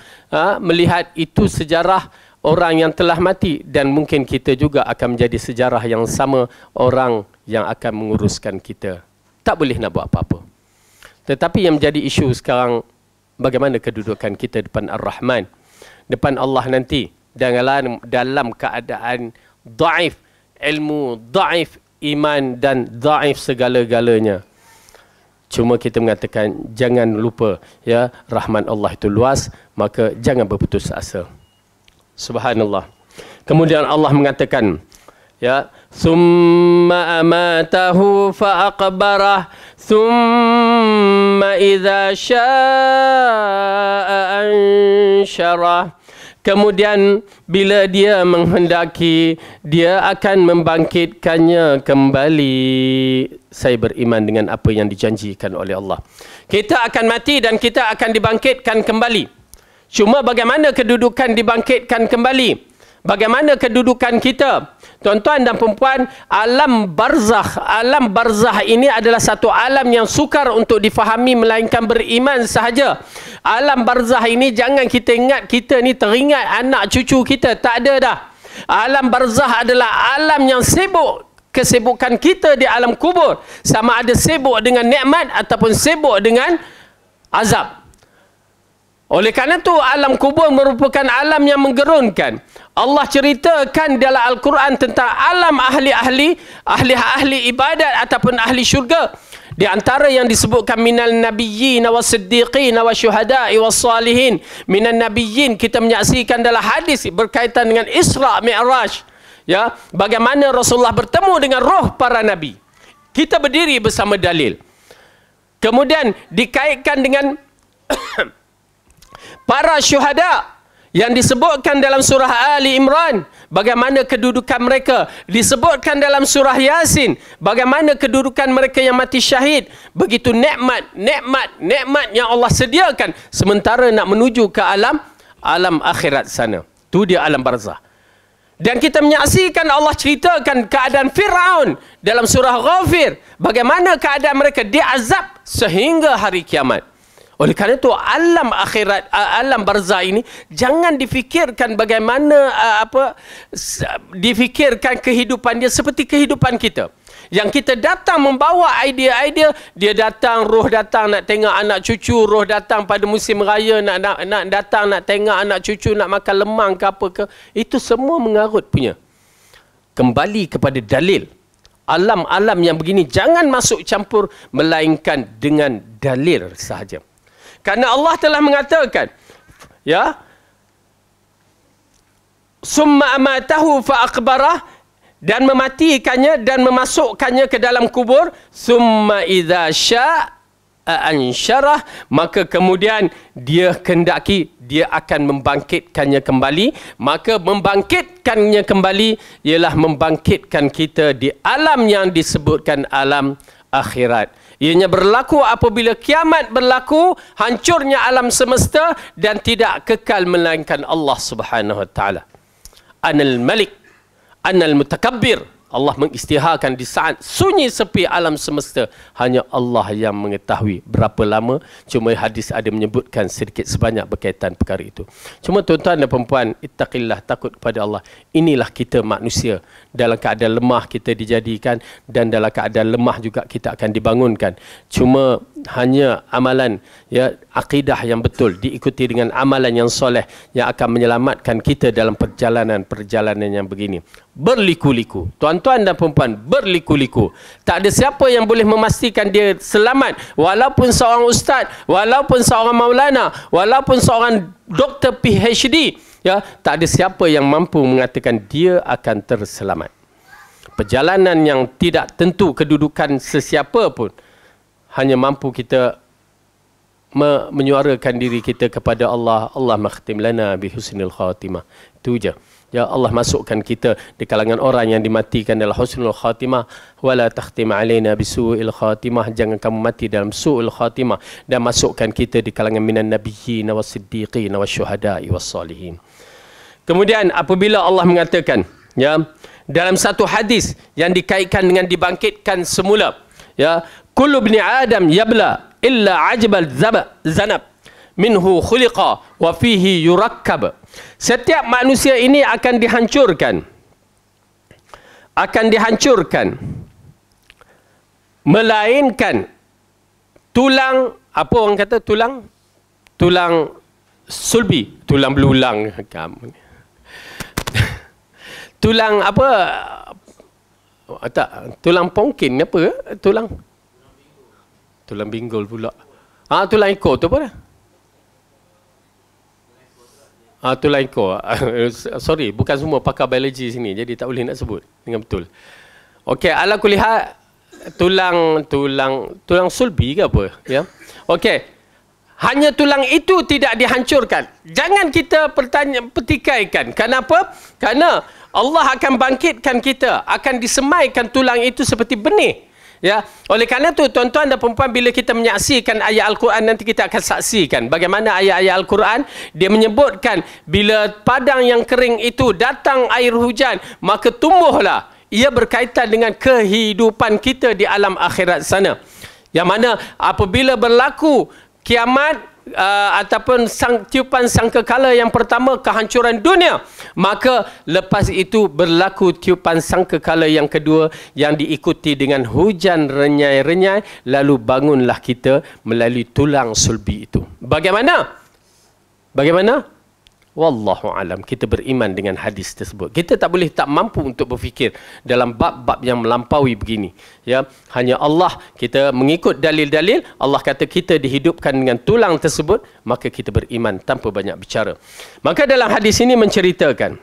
melihat itu sejarah orang yang telah mati, dan mungkin kita juga akan menjadi sejarah yang sama orang yang akan menguruskan kita. Tak boleh nak buat apa-apa. Tetapi yang menjadi isu sekarang, bagaimana kedudukan kita depan Ar-Rahman, depan Allah nanti, dalam keadaan dhaif ilmu, dhaif iman, dan dhaif segala-galanya. Cuma kita mengatakan jangan lupa, ya, rahmat Allah itu luas, maka jangan berputus asa. Subhanallah. Kemudian Allah mengatakan, ya, summa amatahu fa aqbarah summa idza syaa'a ansyarah. Kemudian bila dia menghendaki, dia akan membangkitkannya kembali. Saya beriman dengan apa yang dijanjikan oleh Allah. Kita akan mati dan kita akan dibangkitkan kembali. Cuma bagaimana kedudukan dibangkitkan kembali? Bagaimana kedudukan kita? Tuan-tuan dan perempuan, alam barzakh. Alam barzakh ini adalah satu alam yang sukar untuk difahami melainkan beriman sahaja. Alam barzakh ini jangan kita ingat kita ni teringat anak cucu kita. Tak ada dah. Alam barzakh adalah alam yang sibuk. Kesibukan kita di alam kubur. Sama ada sibuk dengan nikmat ataupun sibuk dengan azab. Oleh kerana itu, alam kubur merupakan alam yang menggerunkan. Allah ceritakan dalam Al-Quran tentang alam ahli-ahli ibadat ataupun ahli syurga. Di antara yang disebutkan minal nabiyyin wa siddiqin wa syuhada'i wa salihin. Minal nabiyyin, kita menyaksikan dalam hadis berkaitan dengan Isra' Mi'raj. Ya, bagaimana Rasulullah bertemu dengan roh para nabi. Kita berdiri bersama dalil. Kemudian dikaitkan dengan para syuhada yang disebutkan dalam surah Ali Imran, bagaimana kedudukan mereka. Disebutkan dalam surah Yasin, bagaimana kedudukan mereka yang mati syahid. Begitu nikmat yang Allah sediakan, sementara nak menuju ke alam akhirat sana. Itu dia alam barzakh. Dan kita menyaksikan Allah ceritakan keadaan Fir'aun dalam surah Ghafir, bagaimana keadaan mereka diazab sehingga hari kiamat. Oleh kerana itu, alam akhirat, alam barzakh ini jangan difikirkan bagaimana difikirkan kehidupan dia seperti kehidupan kita. Yang kita datang membawa idea-idea, dia datang, roh datang nak tengok anak cucu, roh datang pada musim raya nak datang nak tengok anak cucu, nak makan lemang ke apa ke. Itu semua mengarut punya. Kembali kepada dalil. Alam-alam yang begini jangan masuk campur melainkan dengan dalil sahaja. Karena Allah telah mengatakan, ya, summa amatahu fa aqbarah, dan mematikannya dan memasukkannya ke dalam kubur, summa idza syaa ansyarah, maka kemudian dia kehendaki, dia akan membangkitkannya kembali. Maka membangkitkannya kembali ialah membangkitkan kita di alam yang disebutkan alam akhirat. Ianya berlaku apabila kiamat berlaku, hancurnya alam semesta dan tidak kekal melainkan Allah Subhanahu wa taala. Anal Malik, Anal Mutakabbir. Allah mengisytiharkan di saat sunyi sepi alam semesta, hanya Allah yang mengetahui berapa lama. Cuma hadis ada menyebutkan sedikit sebanyak berkaitan perkara itu. Cuma tuan-tuan dan perempuan, ittaqillah, takut kepada Allah. Inilah kita manusia. Dalam keadaan lemah kita dijadikan, dan dalam keadaan lemah juga kita akan dibangunkan. Cuma hanya amalan, ya, akidah yang betul diikuti dengan amalan yang soleh yang akan menyelamatkan kita dalam perjalanan yang begini. Berliku-liku, tuan-tuan dan perempuan, berliku-liku. Tak ada siapa yang boleh memastikan dia selamat, walaupun seorang ustaz, walaupun seorang maulana, walaupun seorang doktor PhD, ya, tak ada siapa yang mampu mengatakan dia akan terselamat. Perjalanan yang tidak tentu kedudukan sesiapa pun hanya mampu kita menyuarakan diri kita kepada Allah. Allah makhtim lana bi husnil khatimah. Itu je. Ya Allah masukkan kita di kalangan orang yang dimatikan dalam husnul khatimah. Wala takhtim alaina bisu'il khatimah. Jangan kamu mati dalam su'il khatimah. Dan masukkan kita di kalangan minan nabiyyin was-siddiqin wasyuhada'i was-salihin. Kemudian apabila Allah mengatakan, ya, dalam satu hadis yang dikaitkan dengan dibangkitkan semula, ya, kullu ibni adam yabla illa ajbal zanab minhu khuliqa wa fihi yurakkab. Setiap manusia ini akan dihancurkan. Akan dihancurkan. Melainkan tulang, apa orang kata tulang? Tulang sulbi, tulang belulang. Tulang apa? Tak, tulang pongkin apa? Tulang binggul pula. Tulang ekor tu apa dah? Tulang ekor. Sorry, bukan semua pakar biologi sini, jadi tak boleh nak sebut dengan betul. Okey, ala kulihat tulang sulbi ke apa, ya. Okey. Hanya tulang itu tidak dihancurkan. Jangan kita petikaikan. Kenapa? Karena Allah akan bangkitkan kita, akan disemaikan tulang itu seperti benih. Ya, oleh kerana itu tuan-tuan dan perempuan, bila kita menyaksikan ayat Al-Quran, nanti kita akan saksikan bagaimana ayat-ayat Al-Quran dia menyebutkan bila padang yang kering itu datang air hujan, maka tumbuhlah. Ia berkaitan dengan kehidupan kita di alam akhirat sana. Yang mana apabila berlaku kiamat ataupun tiupan sangkakala yang pertama, kehancuran dunia, maka lepas itu berlaku tiupan sangkakala yang kedua yang diikuti dengan hujan renyai-renyai, lalu bangunlah kita melalui tulang sulbi itu. Bagaimana? Wallahu alam. Kita beriman dengan hadis tersebut. Kita tak mampu untuk berfikir dalam bab-bab yang melampaui begini. Ya, hanya Allah, kita mengikut dalil-dalil. Allah kata kita dihidupkan dengan tulang tersebut, maka kita beriman tanpa banyak bicara. Maka dalam hadis ini menceritakan.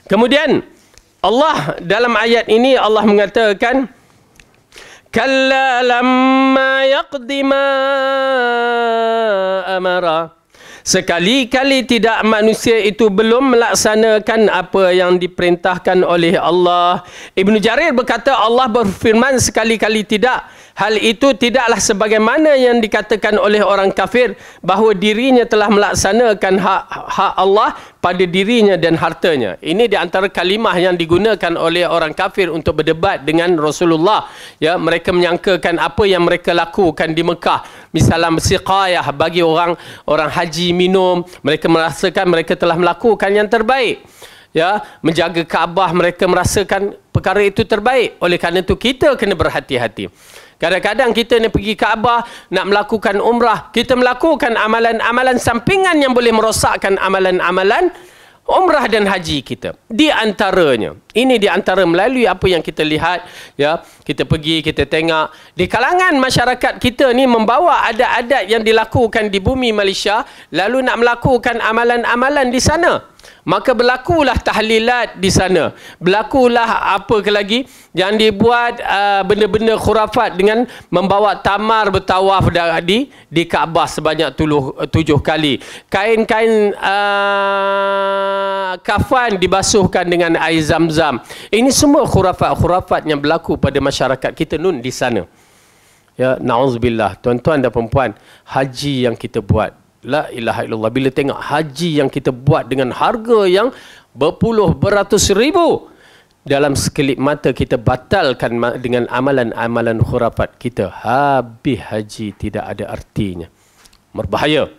Kemudian Allah dalam ayat ini Allah mengatakan, kalla lamma yaqdi ma amara. Sekali-kali tidak manusia itu belum melaksanakan apa yang diperintahkan oleh Allah. Ibnu Jarir berkata Allah berfirman sekali-kali tidak. Hal itu tidaklah sebagaimana yang dikatakan oleh orang kafir bahawa dirinya telah melaksanakan hak Allah pada dirinya dan hartanya. Ini di antara kalimah yang digunakan oleh orang kafir untuk berdebat dengan Rasulullah. Ya, mereka menyangkakan apa yang mereka lakukan di Mekah, misalnya siqayah bagi orang haji minum, mereka merasakan mereka telah melakukan yang terbaik. Ya, menjaga Kaabah, mereka merasakan perkara itu terbaik. Oleh kerana itu kita kena berhati-hati. Kadang-kadang kita nak pergi Kaabah, nak melakukan umrah, kita melakukan amalan-amalan sampingan yang boleh merosakkan amalan-amalan umrah dan haji kita. Di antaranya, ini di antara melalui apa yang kita lihat, ya, kita pergi, kita tengok di kalangan masyarakat kita ni membawa adat-adat yang dilakukan di bumi Malaysia, lalu nak melakukan amalan-amalan di sana. Maka berlakulah tahlilat di sana. Berlakulah apa ke lagi yang dibuat benda-benda khurafat dengan membawa tamar bertawaf di Kaabah sebanyak 7 kali. Kain-kain kafan dibasuhkan dengan air zam-zam. Ini semua khurafat-khurafat yang berlaku pada masyarakat kita nun di sana. Ya, na'udzubillah. Tuan-tuan dan perempuan, haji yang kita buat, la ilaha illallah, bila tengok haji yang kita buat dengan harga yang berpuluh beratus ribu, dalam sekelip mata kita batalkan dengan amalan-amalan khurafat kita, habis haji tidak ada artinya, berbahaya.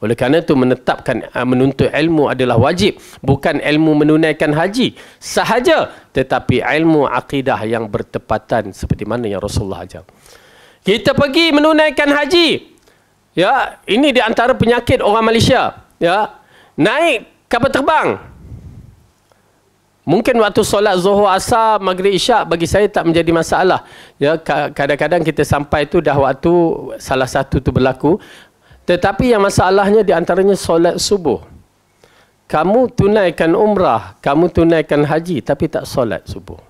Oleh kerana itu menetapkan menuntut ilmu adalah wajib, bukan ilmu menunaikan haji sahaja, tetapi ilmu akidah yang bertepatan seperti mana yang Rasulullah ajar. Kita pergi menunaikan haji, ya, ini di antara penyakit orang Malaysia. Ya, naik kapal terbang. Mungkin waktu solat Zuhur, Asar, Maghrib, Isyak bagi saya tak menjadi masalah. Ya, kadang-kadang kita sampai tu dah waktu salah satu tu berlaku. Tetapi yang masalahnya di antaranya solat subuh. Kamu tunaikan umrah, kamu tunaikan haji tapi tak solat subuh.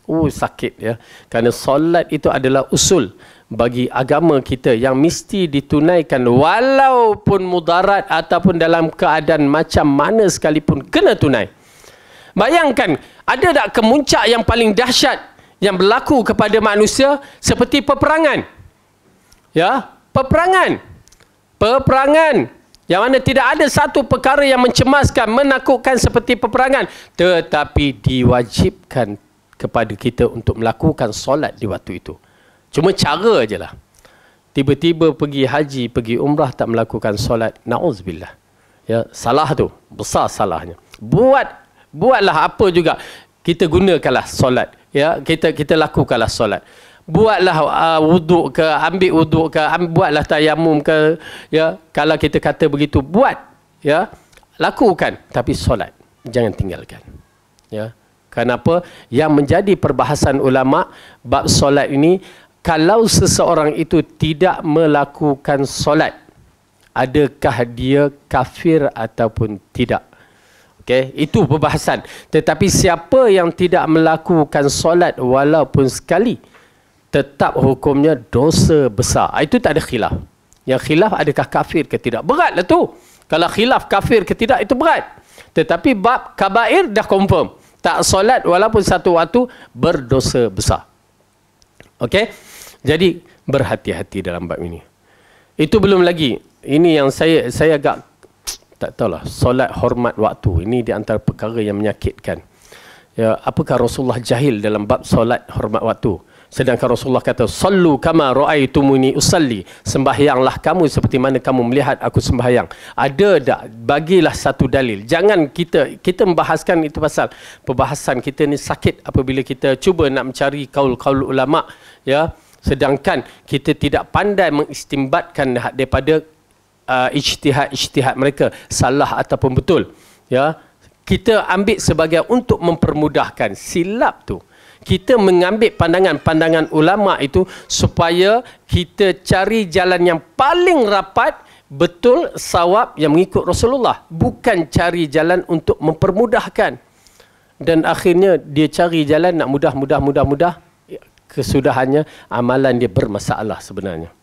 sakit ya. Kerana solat itu adalah usul bagi agama kita yang mesti ditunaikan walaupun mudarat ataupun dalam keadaan macam mana sekalipun kena tunai. Bayangkan, ada tak kemuncak yang paling dahsyat yang berlaku kepada manusia seperti peperangan? Ya, peperangan. Yang mana tidak ada satu perkara yang mencemaskan, menakutkan seperti peperangan. Tetapi diwajibkan kepada kita untuk melakukan solat di waktu itu. Cuma cara je lah. Tiba-tiba pergi haji, pergi umrah tak melakukan solat. Na'udzubillah. Ya, salah tu. Besar salahnya. Buatlah apa juga. Kita gunakanlah solat. Ya, kita lakukanlah solat. Buatlah wuduk ke, ambil wuduk ke, buatlah tayamum ke, ya, kalau kita kata begitu, buat, ya, lakukan, tapi solat jangan tinggalkan, ya. Kenapa? Yang menjadi perbahasan ulama bab solat ini, kalau seseorang itu tidak melakukan solat, adakah dia kafir ataupun tidak? Okey, itu perbahasan. Tetapi siapa yang tidak melakukan solat walaupun sekali, tetap hukumnya dosa besar. Itu tak ada khilaf. Yang khilaf adakah kafir ke tidak. Beratlah tu. Kalau khilaf kafir ke tidak, itu berat. Tetapi bab kabair dah confirm. Tak solat walaupun satu waktu, berdosa besar. Okey? Jadi berhati-hati dalam bab ini. Itu belum lagi. Ini yang saya agak tak tahulah. Solat hormat waktu. Ini di antara perkara yang menyakitkan. Ya, apakah Rasulullah jahil dalam bab solat hormat waktu? Sedangkan Rasulullah kata, sallu kama ra'aitumuni usalli, sembahyanglah kamu seperti mana kamu melihat aku sembahyang. Ada tak? Bagilah satu dalil. Jangan kita membahaskan itu pasal perbahasan kita ni sakit apabila kita cuba nak mencari kaul-kaul ulama, ya, sedangkan kita tidak pandai mengistimbatkan daripada ijtihad mereka, salah ataupun betul, ya. Kita ambil sebagai untuk mempermudahkan. Silap tu. Kita mengambil pandangan-pandangan ulama itu supaya kita cari jalan yang paling rapat, betul, sawab yang mengikut Rasulullah. Bukan cari jalan untuk mempermudahkan. Dan akhirnya dia cari jalan nak mudah. Kesudahannya amalan dia bermasalah sebenarnya.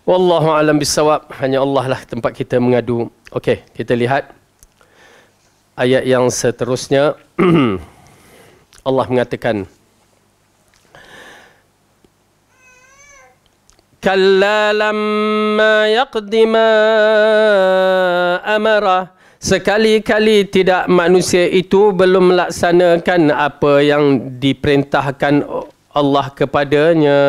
Wallahu a'lam bissawab. Hanya Allah lah tempat kita mengadu. Okey, kita lihat ayat yang seterusnya. Allah mengatakan, kalla lamma yaqdi ma amara, sekali-kali tidak manusia itu belum melaksanakan apa yang diperintahkan Allah kepadanya.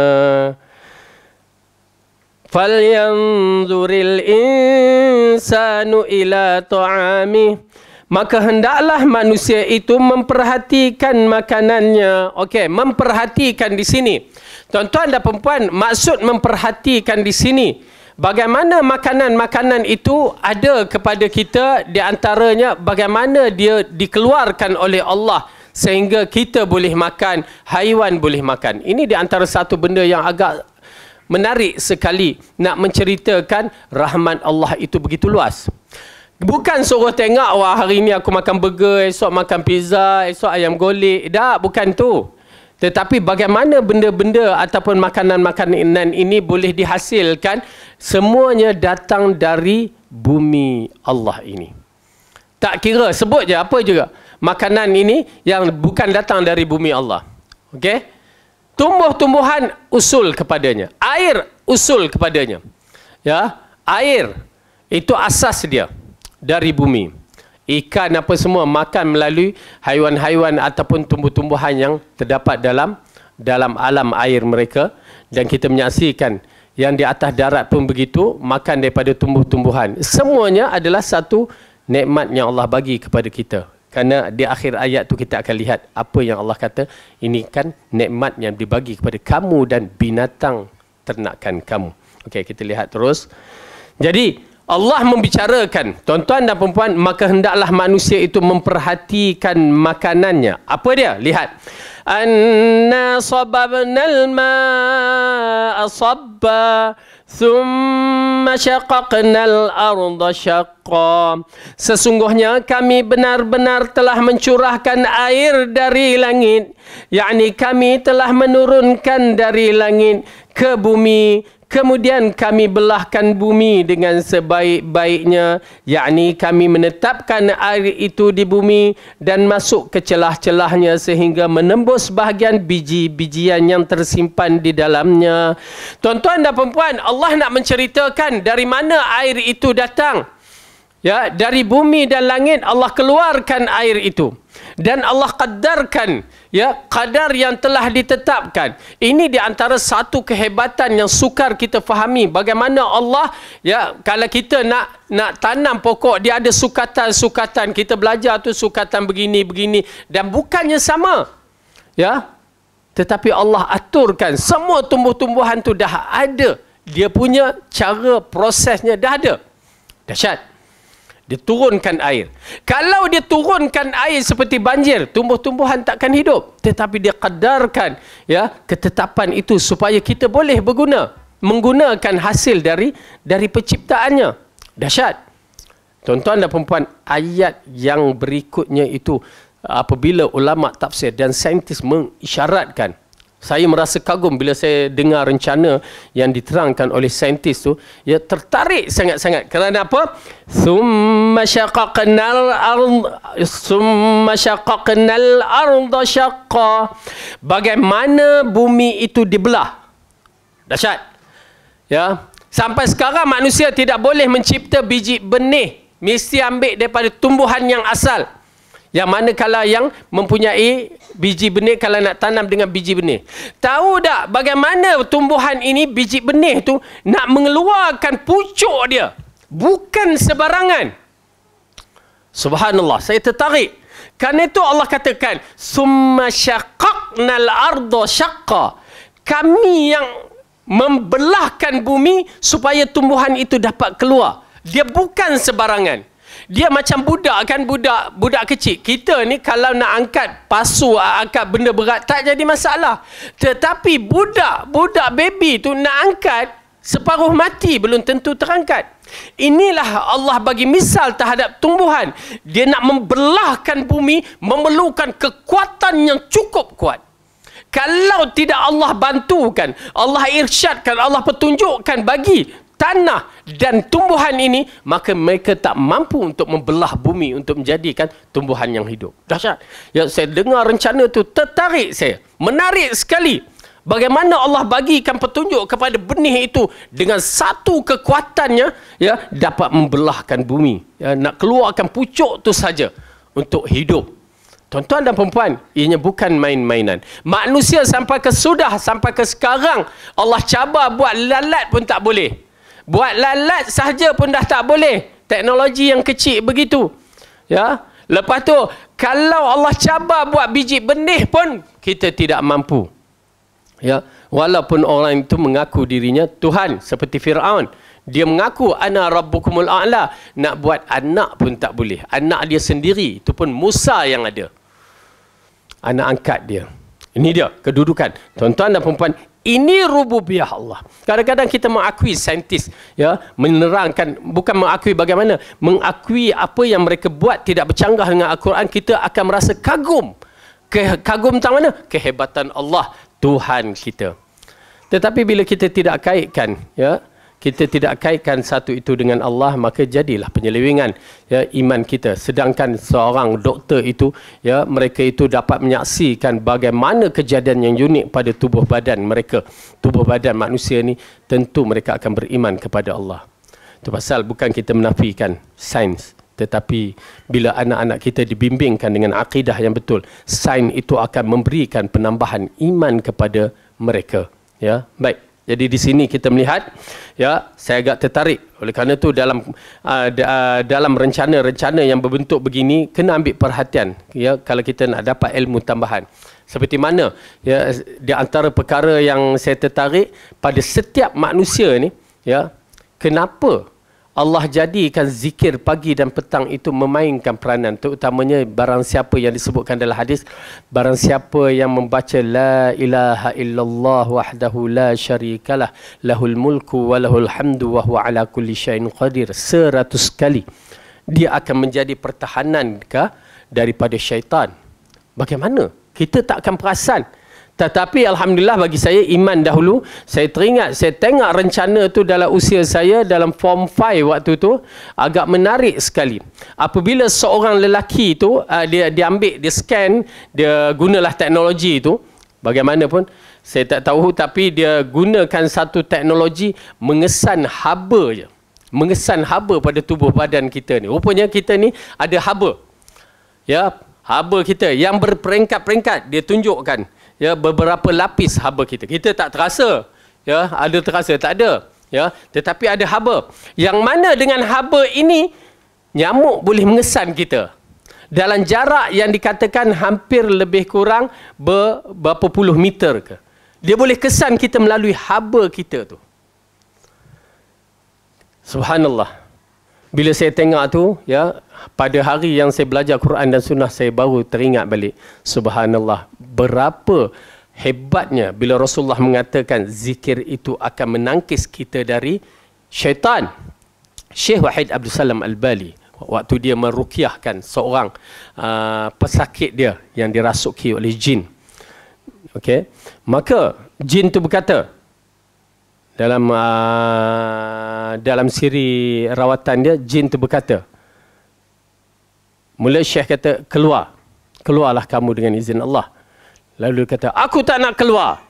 Falyanzuril insanu ila ta'amih, maka hendaklah manusia itu memperhatikan makanannya. Okey, memperhatikan di sini. Tuan-tuan dan puan-puan, maksud memperhatikan di sini, bagaimana makanan-makanan itu ada kepada kita, di antaranya bagaimana dia dikeluarkan oleh Allah sehingga kita boleh makan, haiwan boleh makan. Ini di antara satu benda yang agak menarik sekali nak menceritakan rahmat Allah itu begitu luas. Bukan suruh tengok, wah hari ni aku makan burger, esok makan pizza, esok ayam golek. Tak, bukan tu. Tetapi bagaimana benda-benda ataupun makanan-makanan ini boleh dihasilkan, semuanya datang dari bumi Allah ini. Tak kira, sebut je apa juga. Makanan ini yang bukan datang dari bumi Allah. Okey? Tumbuh-tumbuhan usul kepadanya. Air usul kepadanya. Ya, air itu asas dia. Dari bumi. Ikan apa semua makan melalui haiwan-haiwan ataupun tumbuh-tumbuhan yang terdapat dalam alam air mereka. Dan kita menyaksikan yang di atas darat pun begitu, makan daripada tumbuh-tumbuhan. Semuanya adalah satu nikmat yang Allah bagi kepada kita. Kerana di akhir ayat tu kita akan lihat apa yang Allah kata, ini kan nikmat yang dibagi kepada kamu dan binatang ternakan kamu. Okey, kita lihat terus. Jadi Allah membicarakan, tuan-tuan dan perempuan, maka hendaklah manusia itu memperhatikan makanannya. Apa dia? Lihat. Anna sababnal ma'a sabba thumma syaqaqnal arda syaqqa. Sesungguhnya kami benar-benar telah mencurahkan air dari langit, yakni kami telah menurunkan dari langit ke bumi. Kemudian kami belahkan bumi dengan sebaik-baiknya, yakni kami menetapkan air itu di bumi dan masuk ke celah-celahnya sehingga menembus bahagian biji-bijian yang tersimpan di dalamnya. Tuan-tuan dan perempuan, Allah nak menceritakan dari mana air itu datang. Ya, dari bumi dan langit Allah keluarkan air itu. Dan Allah qadarkan, ya, qadar yang telah ditetapkan. Ini di antara satu kehebatan yang sukar kita fahami, bagaimana Allah, ya, kalau kita nak tanam pokok, dia ada sukatan-sukatan. Kita belajar tu sukatan begini dan bukannya sama. Ya. Tetapi Allah aturkan semua tumbuh-tumbuhan tu dah ada. Dia punya cara prosesnya dah ada. Dahsyat. Dia turunkan air. Kalau dia turunkan air seperti banjir, tumbuh-tumbuhan takkan hidup. Tetapi dia qadarkan, ya, ketetapan itu supaya kita boleh menggunakan hasil dari penciptaannya. Dahsyat. Tuan-tuan dan perempuan, ayat yang berikutnya itu apabila ulama tafsir dan saintis mengisyaratkan, saya merasa kagum bila saya dengar rencana yang diterangkan oleh saintis tu, ya, tertarik sangat-sangat. Kerana apa? Thumma syaqaqnal arda syaqqa. Bagaimana bumi itu dibelah. Dahsyat. Ya. Sampai sekarang manusia tidak boleh mencipta biji benih. Mesti ambil daripada tumbuhan yang asal. Yang mana kalau yang mempunyai biji benih, kalau nak tanam dengan biji benih. Tahu tak bagaimana tumbuhan ini, biji benih tu nak mengeluarkan pucuk dia. Bukan sebarangan. Subhanallah, saya tertarik. Kerana itu Allah katakan, summa syaqaqnal arda syaqqa. Kami yang membelahkan bumi supaya tumbuhan itu dapat keluar. Dia bukan sebarangan. Dia macam budak kan, budak kecil. Kita ni kalau nak angkat pasu, angkat benda berat, tak jadi masalah. Tetapi budak baby tu nak angkat, separuh mati belum tentu terangkat. Inilah Allah bagi misal terhadap tumbuhan. Dia nak membelahkan bumi, memerlukan kekuatan yang cukup kuat. Kalau tidak Allah bantukan, Allah irsyadkan, Allah petunjukkan bagi tanah dan tumbuhan ini, maka mereka tak mampu untuk membelah bumi untuk menjadikan tumbuhan yang hidup. Dahsyat. Ya, saya dengar rencana tu, tertarik saya. Menarik sekali. Bagaimana Allah bagikan petunjuk kepada benih itu dengan satu kekuatannya, ya, dapat membelahkan bumi. Ya, nak keluarkan pucuk tu saja untuk hidup. Tuan-tuan dan perempuan, ianya bukan main-mainan. Manusia sampai ke sekarang, Allah cabar buat lalat pun tak boleh. Buat lalat sahaja pun dah tak boleh. Teknologi yang kecil begitu. Ya. Lepas tu, kalau Allah cabar buat biji benih pun, kita tidak mampu. Ya. Walaupun orang itu mengaku dirinya Tuhan, seperti Fir'aun. Dia mengaku, ana rabbukumul a'la. Nak buat anak pun tak boleh. Anak dia sendiri, itu pun Musa yang ada. Anak angkat dia. Ini dia kedudukan. Tuan-tuan dan perempuan, ini rububiyah Allah. Kadang-kadang kita mengakui saintis, ya, menerangkan, bukan mengakui bagaimana, mengakui apa yang mereka buat tidak bercanggah dengan Al-Quran, kita akan merasa kagum. Kagum tentang mana? Kehebatan Allah, Tuhan kita. Tetapi bila kita tidak kaitkan, ya, kita tidak kaitkan satu itu dengan Allah, maka jadilah penyelewengan, ya, iman kita. Sedangkan seorang doktor itu, ya, mereka itu dapat menyaksikan bagaimana kejadian yang unik pada tubuh badan mereka. Tubuh badan manusia ni, tentu mereka akan beriman kepada Allah. Itu pasal bukan kita menafikan sains. Tetapi bila anak-anak kita dibimbingkan dengan akidah yang betul, sains itu akan memberikan penambahan iman kepada mereka. Ya, baik. Jadi di sini kita melihat, ya, saya agak tertarik. Oleh kerana itu dalam rencana-rencana yang berbentuk begini, kena ambil perhatian, ya, kalau kita nak dapat ilmu tambahan. Seperti mana, ya, di antara perkara yang saya tertarik pada setiap manusia ni, ya, kenapa Allah jadikan zikir pagi dan petang itu memainkan peranan, terutamanya barang siapa yang disebutkan dalam hadis, barang siapa yang membaca la ilaha illallah wahdahu la syarikalah lahul mulku wa lahul hamdu wa huwa ala kulli syai'in qadir 100 kali, dia akan menjadi pertahanan daripada syaitan. Bagaimana? Kita tak akan perasan. Tetapi Alhamdulillah bagi saya iman dahulu, saya teringat, saya tengok rencana tu dalam usia saya dalam form 5 waktu tu, agak menarik sekali. Apabila seorang lelaki tu, dia ambil, dia scan, dia gunalah teknologi tu, bagaimanapun, saya tak tahu, tapi dia gunakan satu teknologi mengesan haba je. Mengesan haba pada tubuh badan kita ni. Rupanya kita ni ada haba. Ya, haba kita yang berperingkat-peringkat, dia tunjukkan. Ya, beberapa lapis haba kita. Kita tak terasa. Ya, ada terasa, tak ada. Ya, tetapi ada haba. Yang mana dengan haba ini nyamuk boleh mengesan kita. Dalam jarak yang dikatakan hampir lebih kurang berapa puluh meter ke. Dia boleh kesan kita melalui haba kita tu. Subhanallah. Bila saya tengok tu, ya, pada hari yang saya belajar Quran dan Sunnah, saya baru teringat balik. Subhanallah, berapa hebatnya bila Rasulullah mengatakan zikir itu akan menangkis kita dari syaitan. Syekh Wahid Abdul Salam Al-Bali, waktu dia meruqyahkan seorang pesakit dia yang dirasuki oleh jin. Okey, maka jin tu berkata, dalam siri rawatan dia, jin tu berkata, mula Syekh kata, keluarlah kamu dengan izin Allah. Lalu dia kata, aku tak nak keluar,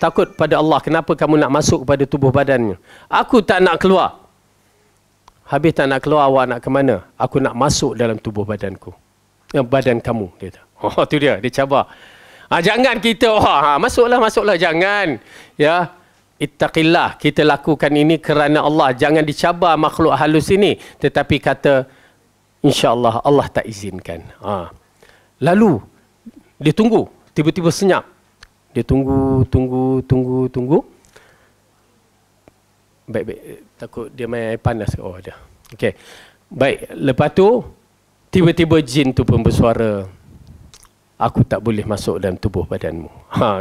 takut pada Allah, kenapa kamu nak masuk kepada tubuh badannya? Aku tak nak keluar. Habis tak nak keluar, awak nak ke mana? Aku nak masuk dalam tubuh badanku, badan kamu, dia kata. Oh, tu dia cabar. Jangan kita, masuklah, jangan. Ya, ittaqillah, kita lakukan ini kerana Allah. Jangan dicabar makhluk halus ini. Tetapi kata, insya-Allah Allah tak izinkan. Lalu, dia tunggu. Tiba-tiba senyap. Dia tunggu. Baik. Takut dia main air panas. Oh, ada. Okey. Baik, lepas tu, tiba-tiba jin tu pun bersuara, aku tak boleh masuk dalam tubuh badanmu.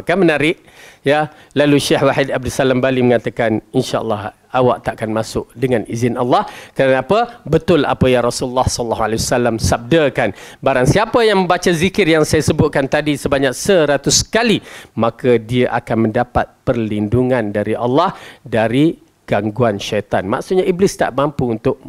Kan menarik? Ya. Lalu Syekh Wahid Abdul Salam Bali mengatakan, insya-Allah awak takkan masuk dengan izin Allah. Kenapa? Betul apa yang Rasulullah SAW sabdakan. Barang siapa yang membaca zikir yang saya sebutkan tadi sebanyak 100 kali, maka dia akan mendapat perlindungan dari Allah dari gangguan syaitan. Maksudnya iblis tak mampu untuk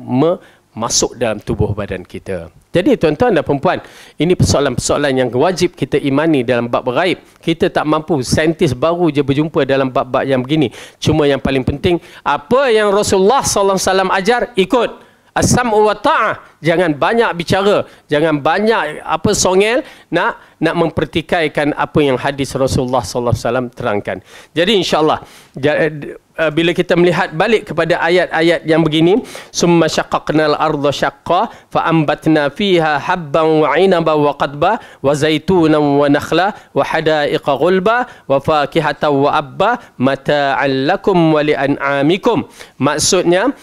masuk dalam tubuh badan kita. Jadi tuan-tuan dan perempuan, ini persoalan-persoalan yang wajib kita imani dalam bab ghaib. Kita tak mampu, saintis baru je berjumpa dalam bab-bab yang begini. Cuma yang paling penting, apa yang Rasulullah SAW ajar, ikut. As-sam'u wa ta'ah. Jangan banyak bicara, jangan banyak songel nak mempertikaikan apa yang hadis Rasulullah SAW terangkan. Jadi insya-Allah, bila kita melihat balik kepada ayat-ayat yang begini, summa syaqqaqnal arda syaqqa fa ambatna fiha habban wa 'inaban wa qadba wa zaitunan wa nakhla wa hadaiqa ghulba wa fakihatan wa abba mata'an lakum wa li'an'amikum. Maksudnya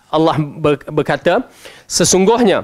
Allah berkata, sesungguhnya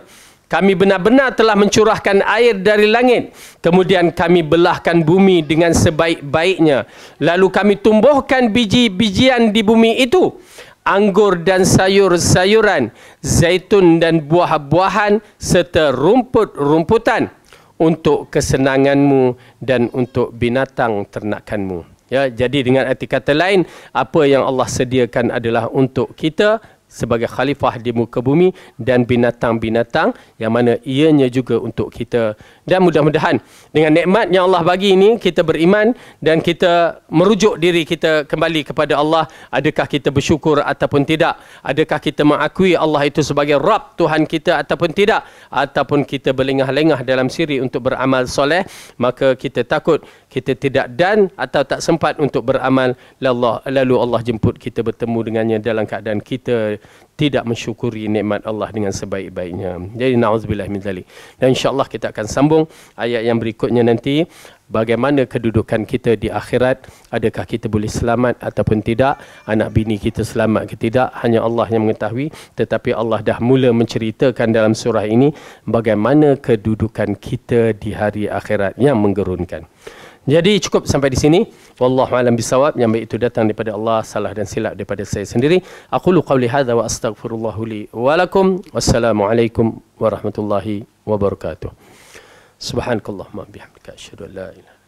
kami benar-benar telah mencurahkan air dari langit. Kemudian kami belahkan bumi dengan sebaik-baiknya. Lalu kami tumbuhkan biji-bijian di bumi itu. Anggur dan sayur-sayuran, zaitun dan buah-buahan, serta rumput-rumputan. Untuk kesenanganmu dan untuk binatang ternakanmu. Ya, jadi dengan arti kata lain, apa yang Allah sediakan adalah untuk kita sebagai khalifah di muka bumi dan binatang-binatang yang mana ianya juga untuk kita. Dan mudah-mudahan dengan nikmat yang Allah bagi ini, kita beriman dan kita merujuk diri kita kembali kepada Allah. Adakah kita bersyukur ataupun tidak? Adakah kita mengakui Allah itu sebagai Rabb, Tuhan kita ataupun tidak? Ataupun kita berlengah-lengah dalam siri untuk beramal soleh, maka kita takut kita tidak dan atau tak sempat untuk beramal, lalu Allah jemput kita bertemu dengannya dalam keadaan kita tidak mensyukuri nikmat Allah dengan sebaik-baiknya. Jadi na'udzubillah min zalik. Dan insya-Allah kita akan sambung ayat yang berikutnya nanti bagaimana kedudukan kita di akhirat, adakah kita boleh selamat ataupun tidak, anak bini kita selamat ke tidak, hanya Allah yang mengetahui. Tetapi Allah dah mula menceritakan dalam surah ini bagaimana kedudukan kita di hari akhirat yang menggerunkan. Jadi cukup sampai di sini. Wallahu a'lam bisawab. Yang baik itu datang daripada Allah, salah dan silap daripada saya sendiri. Aqulu qawli hadza wa astaghfirullahu li wa lakum. Wassalamualaikum warahmatullahi wabarakatuh. Subhanakallahumma bihamdika asyhadu an la ilaha